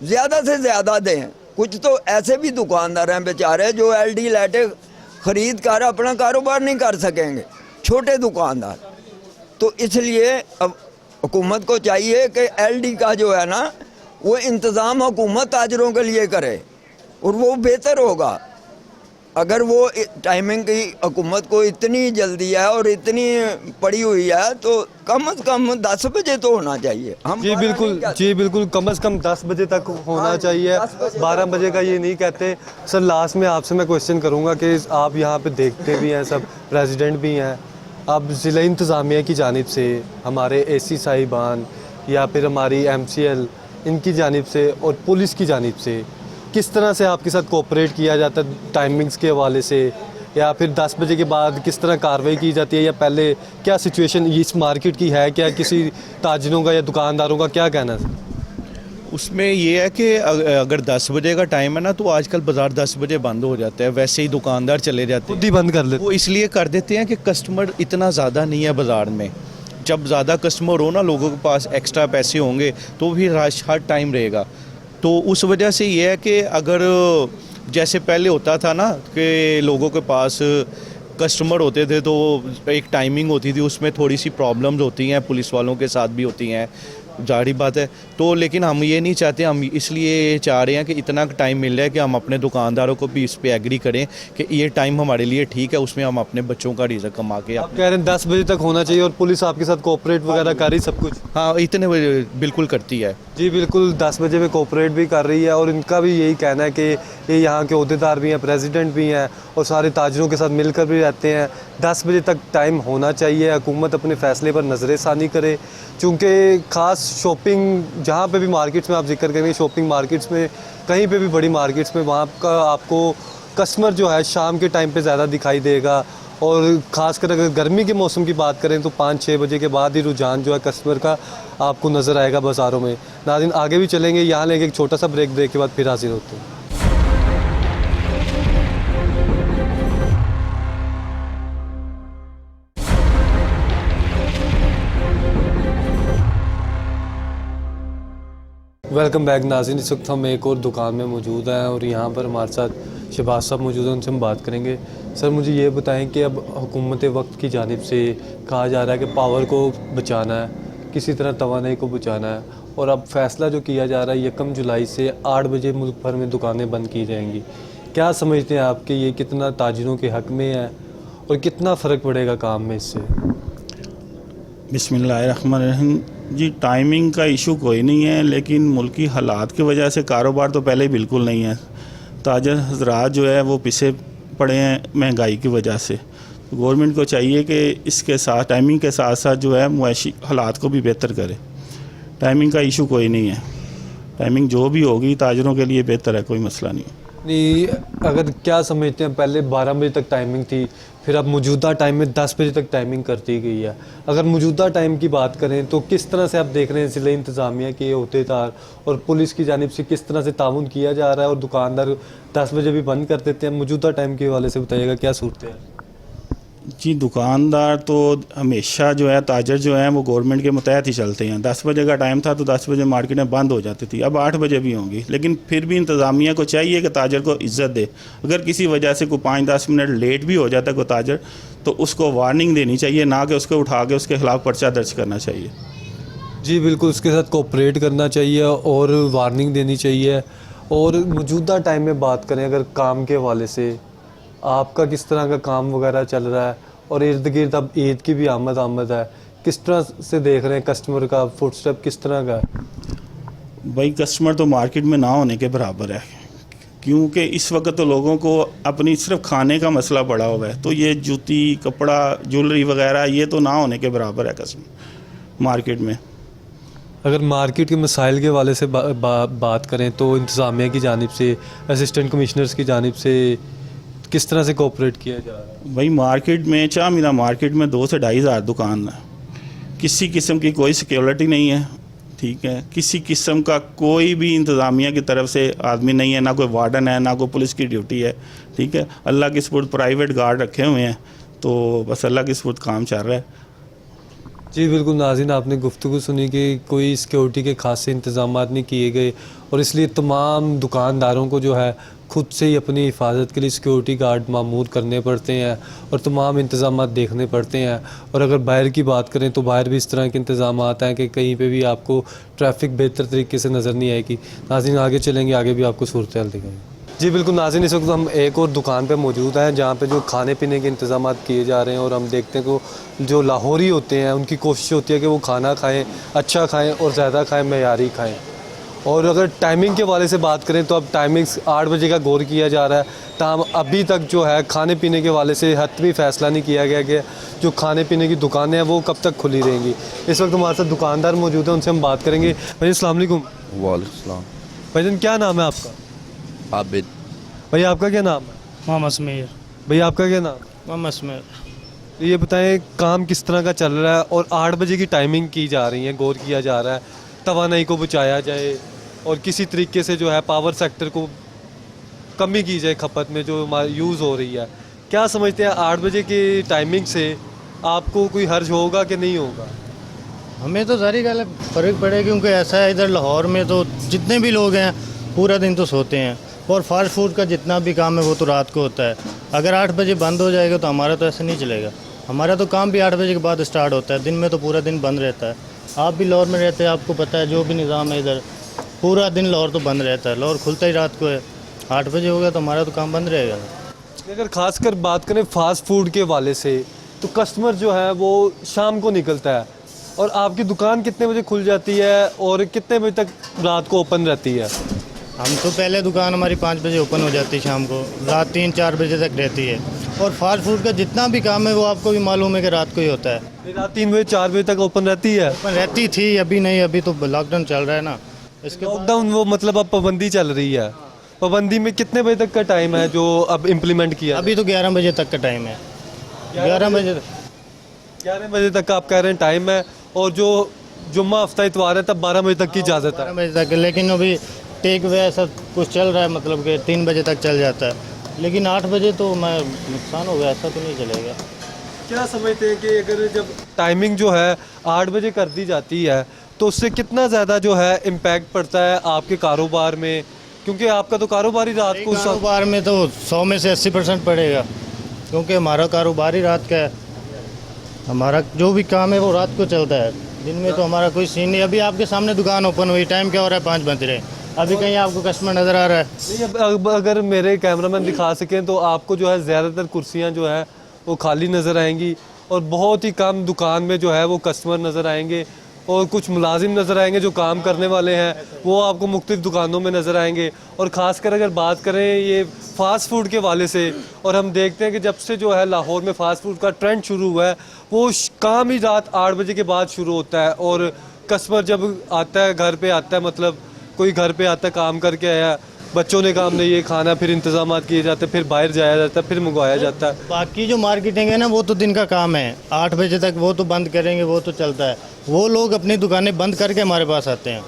ज़्यादा से ज़्यादा दें। कुछ तो ऐसे भी दुकानदार हैं बेचारे जो एलडी लाइटें ख़रीद कर अपना कारोबार नहीं कर सकेंगे, छोटे दुकानदार। तो इसलिए अब हुकूमत को चाहिए कि एलडी का जो है ना वो इंतज़ाम हुकूमत ताजरों के लिए करे और वो बेहतर होगा। अगर वो टाइमिंग की हुकूमत को इतनी जल्दी है और इतनी पड़ी हुई है तो कम से कम 10 बजे तो होना चाहिए। हम जी बिल्कुल कम से कम 10 बजे तक होना चाहिए, 12 बजे का ये नहीं कहते। सर लास्ट में आपसे मैं क्वेश्चन करूँगा कि आप यहाँ पे देखते भी हैं, सब प्रेसिडेंट भी हैं, अब ज़िला इंतज़ामिया की जानिब से, हमारे एसी साहिबान या फिर हमारी MCL इनकी जानिब से और पुलिस की जानिब से किस तरह से आपके साथ कोऑपरेट किया जाता है टाइमिंग्स के हवाले से, या फिर 10 बजे के बाद किस तरह कार्रवाई की जाती है, या पहले क्या सिचुएशन इस मार्केट की है, क्या किसी ताजरों का या दुकानदारों का क्या कहना है? उसमें ये है कि अगर 10 बजे का टाइम है ना तो आजकल बाज़ार 10 बजे बंद हो जाता है, वैसे ही दुकानदार चले जाते खुद हैं, ही बंद कर लेते वो इसलिए कर देते हैं कि कस्टमर इतना ज़्यादा नहीं है बाज़ार में। जब ज़्यादा कस्टमर हो ना, लोगों के पास एक्स्ट्रा पैसे होंगे तो भी रश हर टाइम रहेगा। तो उस वजह से ये है कि अगर जैसे पहले होता था ना कि लोगों के पास कस्टमर होते थे तो एक टाइमिंग होती थी, उसमें थोड़ी सी प्रॉब्लम्स होती हैं, पुलिस वालों के साथ भी होती हैं, जारी बात है। तो लेकिन हम ये नहीं चाहते, हम इसलिए चाह रहे हैं कि इतना टाइम मिल रहा है कि हम अपने दुकानदारों को भी इस पे एग्री करें कि ये टाइम हमारे लिए ठीक है, उसमें हम अपने बच्चों का रिज़्क कमा के आप कह रहे हैं 10 बजे तक होना चाहिए और पुलिस आपके साथ कोऑपरेट वगैरह कर रही सब कुछ? हाँ, इतने बजे बिल्कुल करती है जी बिल्कुल, 10 बजे में कोऑपरेट भी कर रही है और इनका भी यही कहना है कि ये यहाँ के अहदेदार भी हैं, प्रेसिडेंट भी हैं और सारे ताजरों के साथ मिलकर भी रहते हैं। 10 बजे तक टाइम होना चाहिए, हुकूमत अपने फ़ैसले पर नज़रसानी करे, चूँकि ख़ास शॉपिंग जहाँ पे भी मार्केट्स में आप जिक्र करेंगे, शॉपिंग मार्केट्स में, कहीं पे भी बड़ी मार्केट्स में, वहाँ का आपको कस्टमर जो है शाम के टाइम पे ज़्यादा दिखाई देगा। और ख़ासकर अगर गर्मी के मौसम की बात करें तो 5-6 बजे के बाद ही रुझान जो है कस्टमर का आपको नज़र आएगा बाज़ारों में। नाज़रीन आगे भी चलेंगे, यहाँ लेके एक छोटा सा ब्रेक के बाद फिर हाजिर होते हैं। वेलकम बैक नाज़रीन, इस वक्त हम एक और दुकान में मौजूद हैं और यहाँ पर हमारे साथ शहबाज साहब मौजूद हैं, उनसे हम बात करेंगे। सर मुझे ये बताएं कि अब हुकूमत वक्त की जानिब से कहा जा रहा है कि पावर को बचाना है, किसी तरह तवानाई को बचाना है, और अब फ़ैसला जो किया जा रहा है 1 जुलाई से 8 बजे मुल्क भर में दुकानें बंद की जाएंगी। क्या समझते हैं आप कि ये कितना ताजिरों के हक़ में है और कितना फ़र्क पड़ेगा काम में इससे? बिस्मिल्लाहिर्रहमानिर्रहीम जी, टाइमिंग का इशू कोई नहीं है, लेकिन मुल्की हालात की वजह से कारोबार तो पहले ही बिल्कुल नहीं है। ताजर हजरात जो है वो पड़े हैं महंगाई की वजह से। तो गवर्नमेंट को चाहिए कि इसके साथ टाइमिंग के साथ साथ जो है मुआशी हालात को भी बेहतर करे। टाइमिंग का इशू कोई नहीं है, टाइमिंग जो भी होगी ताजरों के लिए बेहतर है, कोई मसला नहीं है। नहीं, अगर क्या समझते हैं, पहले 12 बजे तक टाइमिंग थी, फिर अब मौजूदा टाइम में 10 बजे तक टाइमिंग कर दी गई है। अगर मौजूदा टाइम की बात करें तो किस तरह से आप देख रहे हैं ज़िला इंतज़ामिया के अहदेदार और पुलिस की जानिब से किस तरह से ताउन किया जा रहा है, और दुकानदार 10 बजे भी बंद कर देते हैं? मौजूदा टाइम के हवाले से बताइएगा क्या सूरत है? जी, दुकानदार तो हमेशा जो है ताजर जो है वो गवर्नमेंट के मुतहत ही चलते हैं। 10 बजे का टाइम था तो 10 बजे मार्केटें बंद हो जाती थी, अब 8 बजे भी होंगी। लेकिन फिर भी इंतज़ामिया को चाहिए कि ताजर को इज़्ज़त दे। अगर किसी वजह से कोई 5-10 मिनट लेट भी हो जाता है कोई ताजर, तो उसको वार्निंग देनी चाहिए, ना कि उसको उठा के उसके ख़िलाफ़ पर्चा दर्ज करना चाहिए। जी बिल्कुल, उसके साथ कोऑपरेट करना चाहिए और वार्निंग देनी चाहिए। और मौजूदा टाइम में बात करें अगर काम के हवाले से, आपका किस तरह का काम वगैरह चल रहा है, और इर्द गिर्द अब ईद की भी आमद है, किस तरह से देख रहे हैं कस्टमर का फुटस्टेप किस तरह का है? भाई कस्टमर तो मार्केट में ना होने के बराबर है, क्योंकि इस वक्त तो लोगों को अपनी सिर्फ खाने का मसला पड़ा हुआ है। तो ये जूती, कपड़ा, ज्वेलरी वगैरह ये तो ना होने के बराबर है कस्टमर मार्केट में। अगर मार्केट के मसाइल के हवाले से बात करें तो इंतज़ामिया की जानिब से, असिस्टेंट कमिश्नर्स की जानिब से किस तरह से कोऑपरेट किया जा रहा है? भाई मार्केट में, चामीरा मार्केट में 2 से 2.5 हज़ार दुकान है, किसी किस्म की कोई सिक्योरिटी नहीं है, ठीक है। किसी किस्म का कोई भी इंतज़ामिया की तरफ से आदमी नहीं है, ना कोई वार्डन है, ना कोई पुलिस की ड्यूटी है, ठीक है। अल्लाह की सपुर्द प्राइवेट गार्ड रखे हुए हैं, तो बस अल्लाह की सपुर्द काम चल रहा है। जी बिल्कुल नाज़रीन, आपने गुफ्तगू सुनी कि कोई सिक्योरिटी के खास इंतजाम नहीं किए गए, और इसलिए तमाम दुकानदारों को जो है खुद से ही अपनी हिफाजत के लिए सिक्योरिटी गार्ड मामूर करने पड़ते हैं और तमाम इंतजाम देखने पड़ते हैं। और अगर बाहर की बात करें तो बाहर भी इस तरह के इंतजाम हैं कि कहीं पे भी आपको ट्रैफिक बेहतर तरीके से नज़र नहीं आएगी। नाज़रीन आगे चलेंगे, आगे भी आपको सूरत हाल दिखाएंगे। जी बिल्कुल नाज़रीन, इस वक्त हम एक और दुकान पे मौजूद हैं जहाँ पे जो खाने पीने के इंतजाम किए जा रहे हैं, और हम देखते हैं कि जो लाहौरी होते हैं उनकी कोशिश होती है कि वो खाना खाएं, अच्छा खाएं और ज़्यादा खाएं, मेयारी खाएं। और अगर टाइमिंग के वाले से बात करें तो अब टाइमिंग्स 8 बजे का गौर किया जा रहा है, ताहम अभी तक जो है खाने पीने के वाले से हतमी फ़ैसला नहीं किया गया कि जो खाने पीने की दुकानें हैं वो कब तक खुली रहेंगी। इस वक्त हमारे साथ दुकानदार मौजूद हैं, उनसे हम बात करेंगे। भाई अस्सलाम वालेकुम। वालेकुम। भाईजान क्या नाम है आपका? आबिद। भाई आपका क्या नाम है? मोहम्मद समीर। भाई आपका क्या नाम? मोहम्मद समीर। तो ये बताएं काम किस तरह का चल रहा है, और 8 बजे की टाइमिंग की जा रही है, गौर किया जा रहा है तवानाई को बचाया जाए और किसी तरीके से जो है पावर सेक्टर को कमी की जाए खपत में जो यूज़ हो रही है। क्या समझते हैं 8 बजे की टाइमिंग से आपको कोई हर्ज होगा कि नहीं होगा? हमें तो सारी गल फ़र्क पड़े, क्योंकि ऐसा है इधर लाहौर में तो जितने भी लोग हैं पूरा दिन तो सोते हैं, और फास्ट फूड का जितना भी काम है वो तो रात को होता है। अगर 8 बजे बंद हो जाएगा तो हमारा तो ऐसा नहीं चलेगा। हमारा तो काम भी 8 बजे के बाद स्टार्ट होता है, दिन में तो पूरा दिन बंद रहता है। आप भी लाहौर में रहते हैं, आपको पता है जो भी निज़ाम है इधर, पूरा दिन लाहौर तो बंद रहता है। लाहौर खुलता ही रात को है, 8 बजे हो गया तो हमारा तो काम बंद रहेगा। अगर खासकर बात करें फास्ट फूड के वाले से, तो कस्टमर जो है वो शाम को निकलता है, और आपकी दुकान कितने बजे खुल जाती है और कितने बजे तक रात को ओपन रहती है? हम तो पहले दुकान हमारी 5 बजे ओपन हो जाती है, शाम को रात 3-4 बजे तक रहती है। और फास्ट फूड का जितना भी काम है वो आपको भी मालूम है कि रात को ही होता है। रात 3 बजे 4 बजे तक ओपन रहती है? ओपन रहती थी, अभी नहीं, अभी तो लॉकडाउन चल रहा है ना। इसके लॉकडाउन वो मतलब अब पाबंदी चल रही है, पाबंदी में कितने बजे तक का टाइम है जो अब इम्प्लीमेंट किया? अभी तो 11 बजे तक का टाइम है। 11 बजे तक का आप कह रहे हैं टाइम है, और जो जुम्मा हफ्ता इतवार है तब 12 बजे तक की इजाज़त है? 12 बजे तक, लेकिन अभी टेक वे ऐसा कुछ चल रहा है, मतलब कि 3 बजे तक चल जाता है। लेकिन 8 बजे तो मैं नुकसान हो गया, ऐसा तो नहीं चलेगा। क्या समझते हैं कि अगर जब टाइमिंग जो है 8 बजे कर दी जाती है तो उससे कितना ज़्यादा जो है इम्पैक्ट पड़ता है आपके कारोबार में? क्योंकि आपका तो कारोबार ही रात को, कारोबार में तो 100 में से 80% पड़ेगा, क्योंकि हमारा कारोबार ही रात का है। हमारा जो भी काम है वो रात को चलता है, दिन में तो हमारा कोई सीन नहीं। अभी आपके सामने दुकान ओपन हुई, टाइम क्या हो रहा है? 5 बज रहे हैं। अभी कहीं आपको कस्टमर नज़र आ रहा है? नहीं, अब अगर मेरे कैमरामैन दिखा सकें तो आपको जो है ज़्यादातर कुर्सियां जो है वो खाली नज़र आएंगी, और बहुत ही कम दुकान में जो है वो कस्टमर नज़र आएंगे, और कुछ मुलाजिम नज़र आएंगे जो काम करने वाले हैं, वो आपको मुख्तलिफ दुकानों में नज़र आएंगे। और ख़ासकर अगर बात करें ये फ़ास्ट फूड के वाले से, और हम देखते हैं कि जब से जो है लाहौर में फ़ास्ट फूड का ट्रेंड शुरू हुआ है, वो काम ही रात 8 बजे के बाद शुरू होता है। और कस्टमर जब आता है, घर पे आता है, मतलब कोई घर पे आता है, काम करके आया, बच्चों ने काम नहीं है, खाना फिर इंतजाम किए जाते हैं, फिर बाहर जाया जाता है, फिर मंगवाया जाता है। बाकी जो मार्केटिंग है ना, वो तो दिन का काम है, 8 बजे तक वो तो बंद करेंगे, वो तो चलता है। वो लोग अपनी दुकानें बंद करके हमारे पास आते हैं,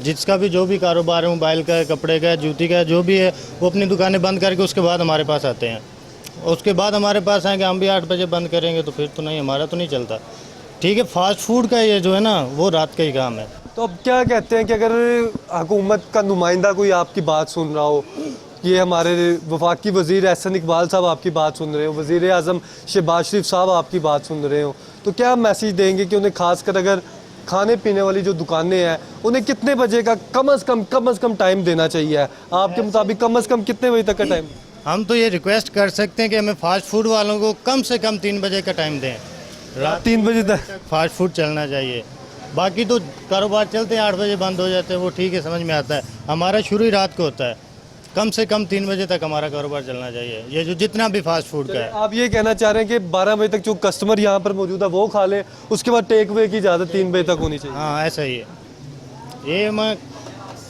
जिसका भी जो भी कारोबार है, मोबाइल का है, कपड़े का है, जूती का है, जो भी है, वो अपनी दुकानें बंद करके उसके बाद हमारे पास आते हैं। उसके बाद हमारे पास आएंगे, हम भी 8 बजे बंद करेंगे, तो फिर तो नहीं, हमारा तो नहीं चलता। ठीक है, फास्ट फूड का ये जो है ना, वो रात का ही काम है। तो अब क्या कहते हैं कि अगर हुकूमत का नुमाइंदा कोई आपकी बात सुन रहा हो, ये हमारे वफाकी वज़ीर एहसन इकबाल साहब आपकी बात सुन रहे हो, वज़ीर आज़म शहबाज शरीफ साहब आपकी बात सुन रहे हो, तो क्या मैसेज देंगे कि उन्हें खासकर अगर खाने पीने वाली जो दुकानें हैं, उन्हें कितने बजे का कम अज़ कम टाइम देना चाहिए? आपके मुताबिक कम अज़ कम कितने बजे तक का टाइम? हम तो ये रिक्वेस्ट कर सकते हैं कि हमें फास्ट फूड वालों को कम से कम 3 बजे का टाइम दें, रात 3 बजे तक फास्ट फूड चलना चाहिए। बाकी तो कारोबार चलते हैं, 8 बजे बंद हो जाते हैं, वो ठीक है, समझ में आता है। हमारा शुरू ही रात को होता है, कम से कम 3 बजे तक हमारा कारोबार चलना चाहिए, ये जो जितना भी फास्ट फूड का है। आप ये कहना चाह रहे हैं कि 12 बजे तक जो कस्टमर यहाँ पर मौजूद है वो खा ले, उसके बाद टेक अवे की इजाज़त 3 बजे तक होनी चाहिए? हाँ, ऐसा ही है। ये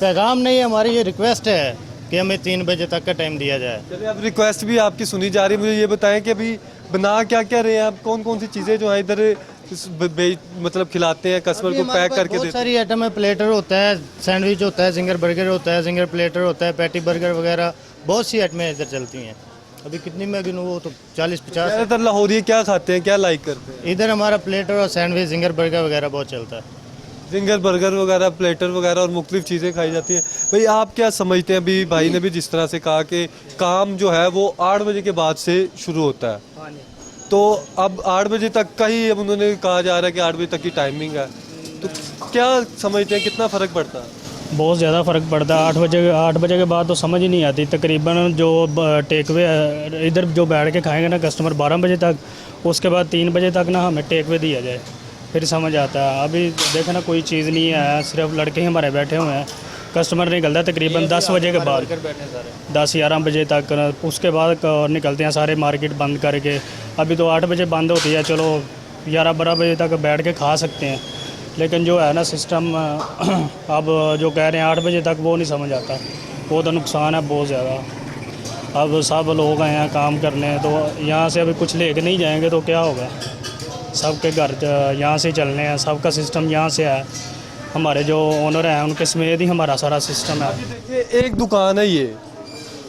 पैगाम नहीं है, हमारी ये रिक्वेस्ट है कि हमें 3 बजे तक का टाइम दिया जाए। चलिए, अब रिक्वेस्ट भी आपकी सुनी जा रही है। मुझे ये बताएं कि अभी बना क्या क्या रहे हैं आप, कौन कौन सी चीज़ें जो है इधर मतलब खिलाते हैं कस्टमर को, पैक करके देते हैं? बहुत सारी आइटम है, प्लेटर होता है, सैंडविच होता है, जिंगर बर्गर होता है, जिंगर प्लेटर होता है, पैटी बर्गर वगैरह, बहुत सी आइटमें इधर चलती हैं। अभी कितनी मैं गिनूँ, वो तो 40-50। ज़्यादातर लाहौरी क्या खाते हैं, क्या लाइक करते हैं? इधर हमारा प्लेटर और सैंडविच, जिंगर बर्गर वगैरह बहुत चलता है। जिंगर बर्गर वगैरह, प्लेटर वगैरह और मुख्तलिफ चीज़ें खाई जाती हैं। भाई आप क्या समझते हैं, अभी भाई ने भी जिस तरह से कहा कि काम जो है वो 8 बजे के बाद से शुरू होता है, तो अब 8 बजे तक का ही अब उन्होंने कहा जा रहा है कि 8 बजे तक की टाइमिंग है, तो क्या समझते हैं कितना फ़र्क पड़ता है? बहुत ज़्यादा फ़र्क पड़ता है। 8 बजे के बाद तो समझ ही नहीं आती। तकरीबन जो टेक वे इधर जो बैठ के खाएंगे ना कस्टमर 12 बजे तक, उसके बाद 3 बजे तक ना हमें टेक वे दिया जाए, फिर समझ आता है। अभी देखे ना, कोई चीज़ नहीं है, सिर्फ लड़के ही हमारे बैठे हुए हैं। कस्टमर निकलता है तकरीबन 10 बजे के बाद, 10-11 बजे तक, उसके बाद निकलते हैं सारे मार्केट बंद करके। अभी तो 8 बजे बंद होती है, चलो 11-12 बजे तक बैठ के खा सकते हैं, लेकिन जो है ना सिस्टम अब जो कह रहे हैं 8 बजे तक, वो नहीं समझ आता। वो तो नुकसान है बहुत ज़्यादा। अब सब लोग आए हैं काम करने, तो यहाँ से अभी कुछ लेके नहीं जाएंगे तो क्या होगा? सबके घर यहाँ से चलने हैं, सबका सिस्टम यहाँ से है। हमारे जो ओनर हैं उनके समेत ही हमारा सारा सिस्टम है। देखिए, एक दुकान है ये,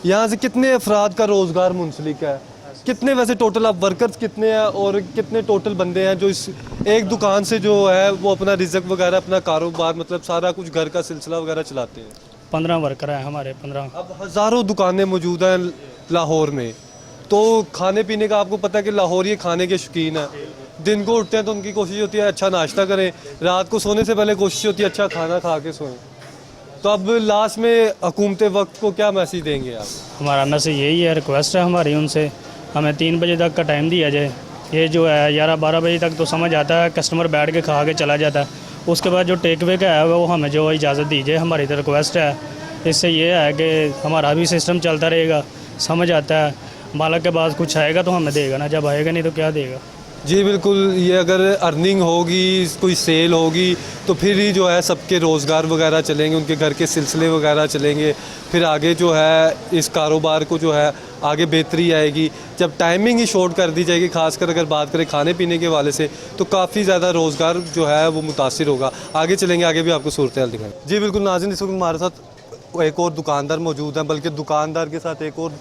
यहाँ से कितने अफराद का रोज़गार मुंसलिक है? कितने वैसे टोटल आप वर्कर्स कितने हैं और कितने टोटल बंदे हैं जो इस एक दुकान से जो है वो अपना रिज़्क वगैरह, अपना कारोबार, मतलब सारा कुछ घर का सिलसिला वगैरह चलाते हैं? 15 वर्कर हैं हमारे, 15। अब हज़ारों दुकानें मौजूद हैं लाहौर में, तो खाने पीने का आपको पता है कि लाहौर ये खाने के शौकीन है। दिन को उठते हैं तो उनकी कोशिश होती है अच्छा नाश्ता करें, रात को सोने से पहले कोशिश होती है अच्छा खाना खा के सोएं। तो अब लास्ट में हुकूमत वक्त को क्या मैसेज देंगे आप? हमारा मैसेज यही है, रिक्वेस्ट है हमारी उनसे, हमें 3 बजे तक का टाइम दिया जाए। ये जो है 11-12 बजे तक तो समझ आता है, कस्टमर बैठ के खा के चला जाता है। उसके बाद जो टेक वे का है वो हमें जो इजाज़त दीजिए, हमारी तो रिक्वेस्ट है। इससे ये है कि हमारा भी सिस्टम चलता रहेगा, समझ आता है। मालिक के पास कुछ आएगा तो हमें देगा ना, जब आएगा नहीं तो क्या देगा? जी बिल्कुल, ये अगर अर्निंग होगी, कोई सेल होगी, तो फिर ही जो है सबके रोज़गार वगैरह चलेंगे, उनके घर के सिलसिले वगैरह चलेंगे, फिर आगे जो है इस कारोबार को जो है आगे बेहतरी आएगी। जब टाइमिंग ही शॉर्ट कर दी जाएगी, खासकर अगर बात करें खाने पीने के वाले से, तो काफ़ी ज़्यादा रोज़गार जो है वो मुतासिर होगा। आगे चलेंगे, आगे भी आपको सूरत हाल दिखाएं। जी बिल्कुल नाज़रीन, इस वक्त हमारे साथ एक और दुकानदार मौजूद है, बल्कि दुकानदार के साथ एक और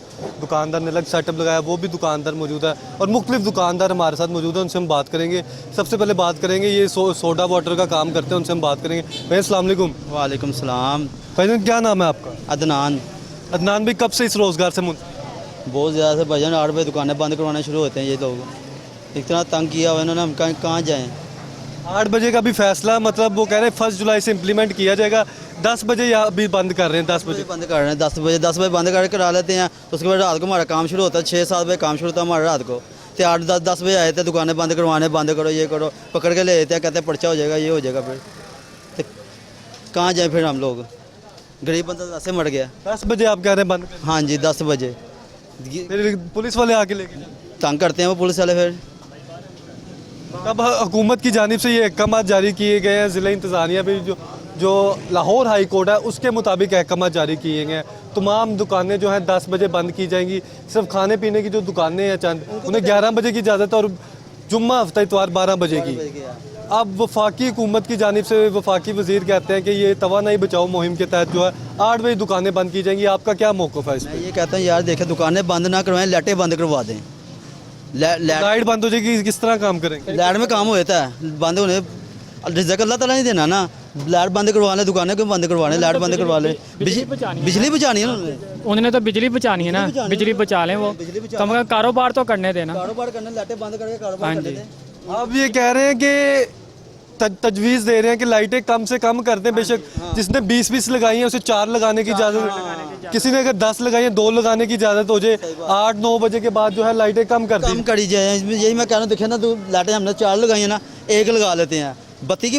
दुकानदार ने अलग सेटअप लगाया, वो भी दुकानदार मौजूद है, और मुख्तलिफ दुकानदार हमारे साथ मौजूद है, उनसे हम बात करेंगे। सबसे पहले बात करेंगे, ये सोडा वाटर का काम करते हैं, उनसे हम बात करेंगे। भाई अस्सलाम वालेकुम। वालेकुम सलाम। भाई क्या नाम है आपका? अदनान। अदनान भाई, कब से इस रोज़गार से बहुत ज़्यादा से भजन 8 बजे दुकानें बंद करवाने शुरू होते हैं ये लोग। इतना तंग किया हुआ इन्होंने, हम कहाँ जाएँ? 8 बजे का भी फैसला, मतलब वो कह रहे हैं 1 जुलाई से इम्प्लीमेंट किया जाएगा। 10 बजे या अभी बंद कर रहे हैं? 10 बजे बंद कर रहे हैं, 10 बजे बंद करके करा लेते हैं, तो उसके बाद रात को हमारा काम शुरू होता है, 6-7 बजे काम शुरू होता है हमारा रात को। तो 8-10 बजे आए थे दुकानें बंद करवाने, बंद करो ये करो, पकड़ के ले आते हैं, कहते हैं पर्चा हो जाएगा, ये हो जाएगा। फिर तो कहाँ जाए फिर हम लोग, गरीब बंदा वैसे मर गया। 10 बजे आप कह रहे हैं बंद कर? हाँ जी 10 बजे फिर पुलिस वाले आके लेके जाते तंग करते हैं वो पुलिस वाले। फिर अब हुकूमत की जानिब से ये अहकाम जारी किए गए हैं, ज़िला इंतज़ामिया भी जो लाहौर हाई कोर्ट है उसके मुताबिक अहकाम जारी किए गए हैं। तमाम दुकानें जो हैं 10 बजे बंद की जाएंगी। सिर्फ खाने पीने की जो दुकानें हैं चंद, उन्हें 11 बजे की इजाज़त है और जुम्मा हफ्ता इतवार 12 बजे की। अब वफाकी हुकूमत की जानिब से वफाकी वज़ीर कहते हैं कि ये तवानाई बचाओ मुहिम के तहत जो है 8 बजे दुकानें बंद की जाएंगी। आपका क्या मौक़िफ़ है इस मैं ये कहता हूँ यार देखें, दुकानें बंद ना करवाएं, लाइटें बंद करवा दें। लाइट बंद हो जाएगी, किस तरह काम करेंगे? लाइट में काम होता है, बंद होने रिज़्क़ अल्लाह ताला नहीं देना ना। लाइट बंद करवा लें, दुकानें क्यों बंद करवा लें, लाइट बंद करवा लें। बिजली बचानी है उन्होंने तो बिजली बचानी है ना, बिजली बचा लें वो, कम से कम कारोबार तो करने देना। कारोबार करने, लाइटें बंद करके कारोबार करने दें। आप ये कह रहे हैं कि तजवीज़ दे रहे हैं कि लाइटें कम से कम कर दें। बेशक जिसने 20 लगाई हैं उसे 4 लगाने की इजाज़त, किसी ने अगर 10 लगाई हैं 2 लगाने की इजाज़त हो जाए। 8-9 बजे के बाद जो है लाइटें कम कर कम करी जाए, यही मैं कह रहा हूँ। देखिए ना, तो लाइटें हमने 4 लगाई है ना, 1 लगा लेते हैं। बत्ती की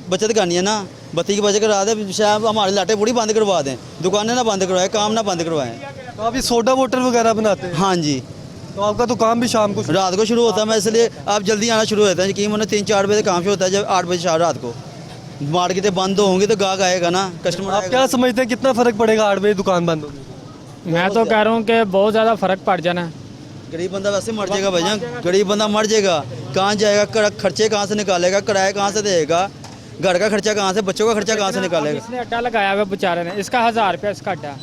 बचत करनी है ना, बत्ती की बचत करा दें, शायद हमारी लाइटें पूरी बंद करवा दें, दुकानें ना बंद करवाएं, काम ना बंद करवाएं। तो आप ये सोडा वाटर वगैरह बनाते हैं? हाँ जी। तो आपका तो काम भी शाम को रात को शुरू होता है, मैं इसलिए आप जल्दी आना शुरू होता है। यकीन मानो 3-4 बजे काम शुरू होता है, जब 8 बजे शाम रात को मार्केटें बंद होंगी तो गाहक आएगा ना, कस्टमर। आप क्या समझते हैं कितना फ़र्क पड़ेगा 8 बजे दुकान बंद होगी? मैं तो कह रहा हूँ कि बहुत ज़्यादा फ़र्क पड़ जाना। गरीब बंदा वैसे मर जाएगा भैया, गरीब बंदा मर जाएगा। कहाँ जाएगा, खर्चे कहाँ से निकालेगा, किराया कहाँ से देगा, घर का खर्चा कहाँ से, बच्चों का खर्चा कहाँ से निकालेगा। इसने अड्डा लगाया हुआ बेचारे ने, इसका 1000 रुपया इसका अड्डा।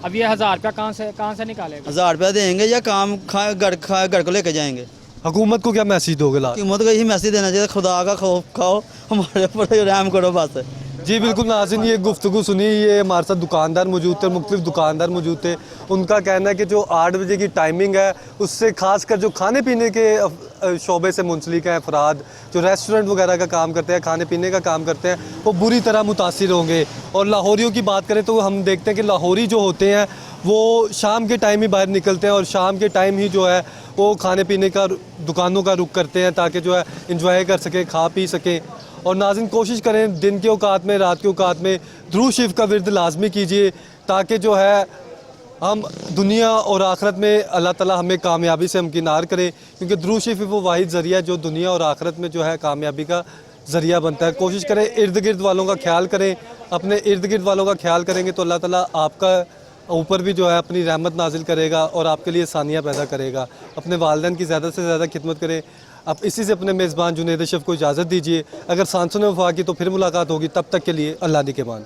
अब ये 1000 रुपया कहाँ से निकालेगा? 1000 रुपया देंगे या काम घर को लेके जाएंगे? हुकूमत को क्या मैसेज दोगे? हुकूमत को यही मैसेज देना चाहिए, खुदा का खौफ खाओ, हमारे ऊपर रहम करो बस। जी बिल्कुल नाज़रीन, ये गुफ्तगू सुनी। ये हमारे साथ दुकानदार मौजूद थे, मुख्तलिफ दुकानदार मौजूद थे। उनका कहना है कि जो 8 बजे की टाइमिंग है उससे खासकर जो खाने पीने के शोबे से मुंसलिक हैं अफराद, जो रेस्टोरेंट वगैरह का काम करते हैं, खाने पीने का काम करते हैं, वो बुरी तरह मुतासिर होंगे। और लाहौरियों की बात करें तो हम देखते हैं कि लाहौरी जो होते हैं वो शाम के टाइम ही बाहर निकलते हैं और शाम के टाइम ही जो है वो खाने पीने का दुकानों का रुख करते हैं ताकि जो है इंजॉय कर सकें, खा पी सकें। और नाज़रीन कोशिश करें दिन के औकात में, रात के औकात में दुरूद शरीफ का विर्द लाजमी कीजिए ताकि जो है हम दुनिया और आखरत में अल्लाह ताला हमें कामयाबी से हमकिनार करें, क्योंकि दुरूद शरीफ वो वाहिद ज़रिया जो दुनिया और आखरत में जो है कामयाबी का ज़रिया बनता है। कोशिश करें इर्द गिर्द वालों का ख्याल करें, अपने इर्द गिर्द वालों का ख्याल करेंगे तो अल्लाह ताला आपका ऊपर भी जो है अपनी रहमत नाजिल करेगा और आपके लिए आसानियाँ पैदा करेगा। अपने वालिदैन की ज़्यादा से ज़्यादा खिदमत करें। अब इसी से अपने मेज़बान जुनैद अशरफ को इजाज़त दीजिए। अगर सांसों ने वफा की तो फिर मुलाकात होगी, तब तक के लिए अल्लाह निगहबान।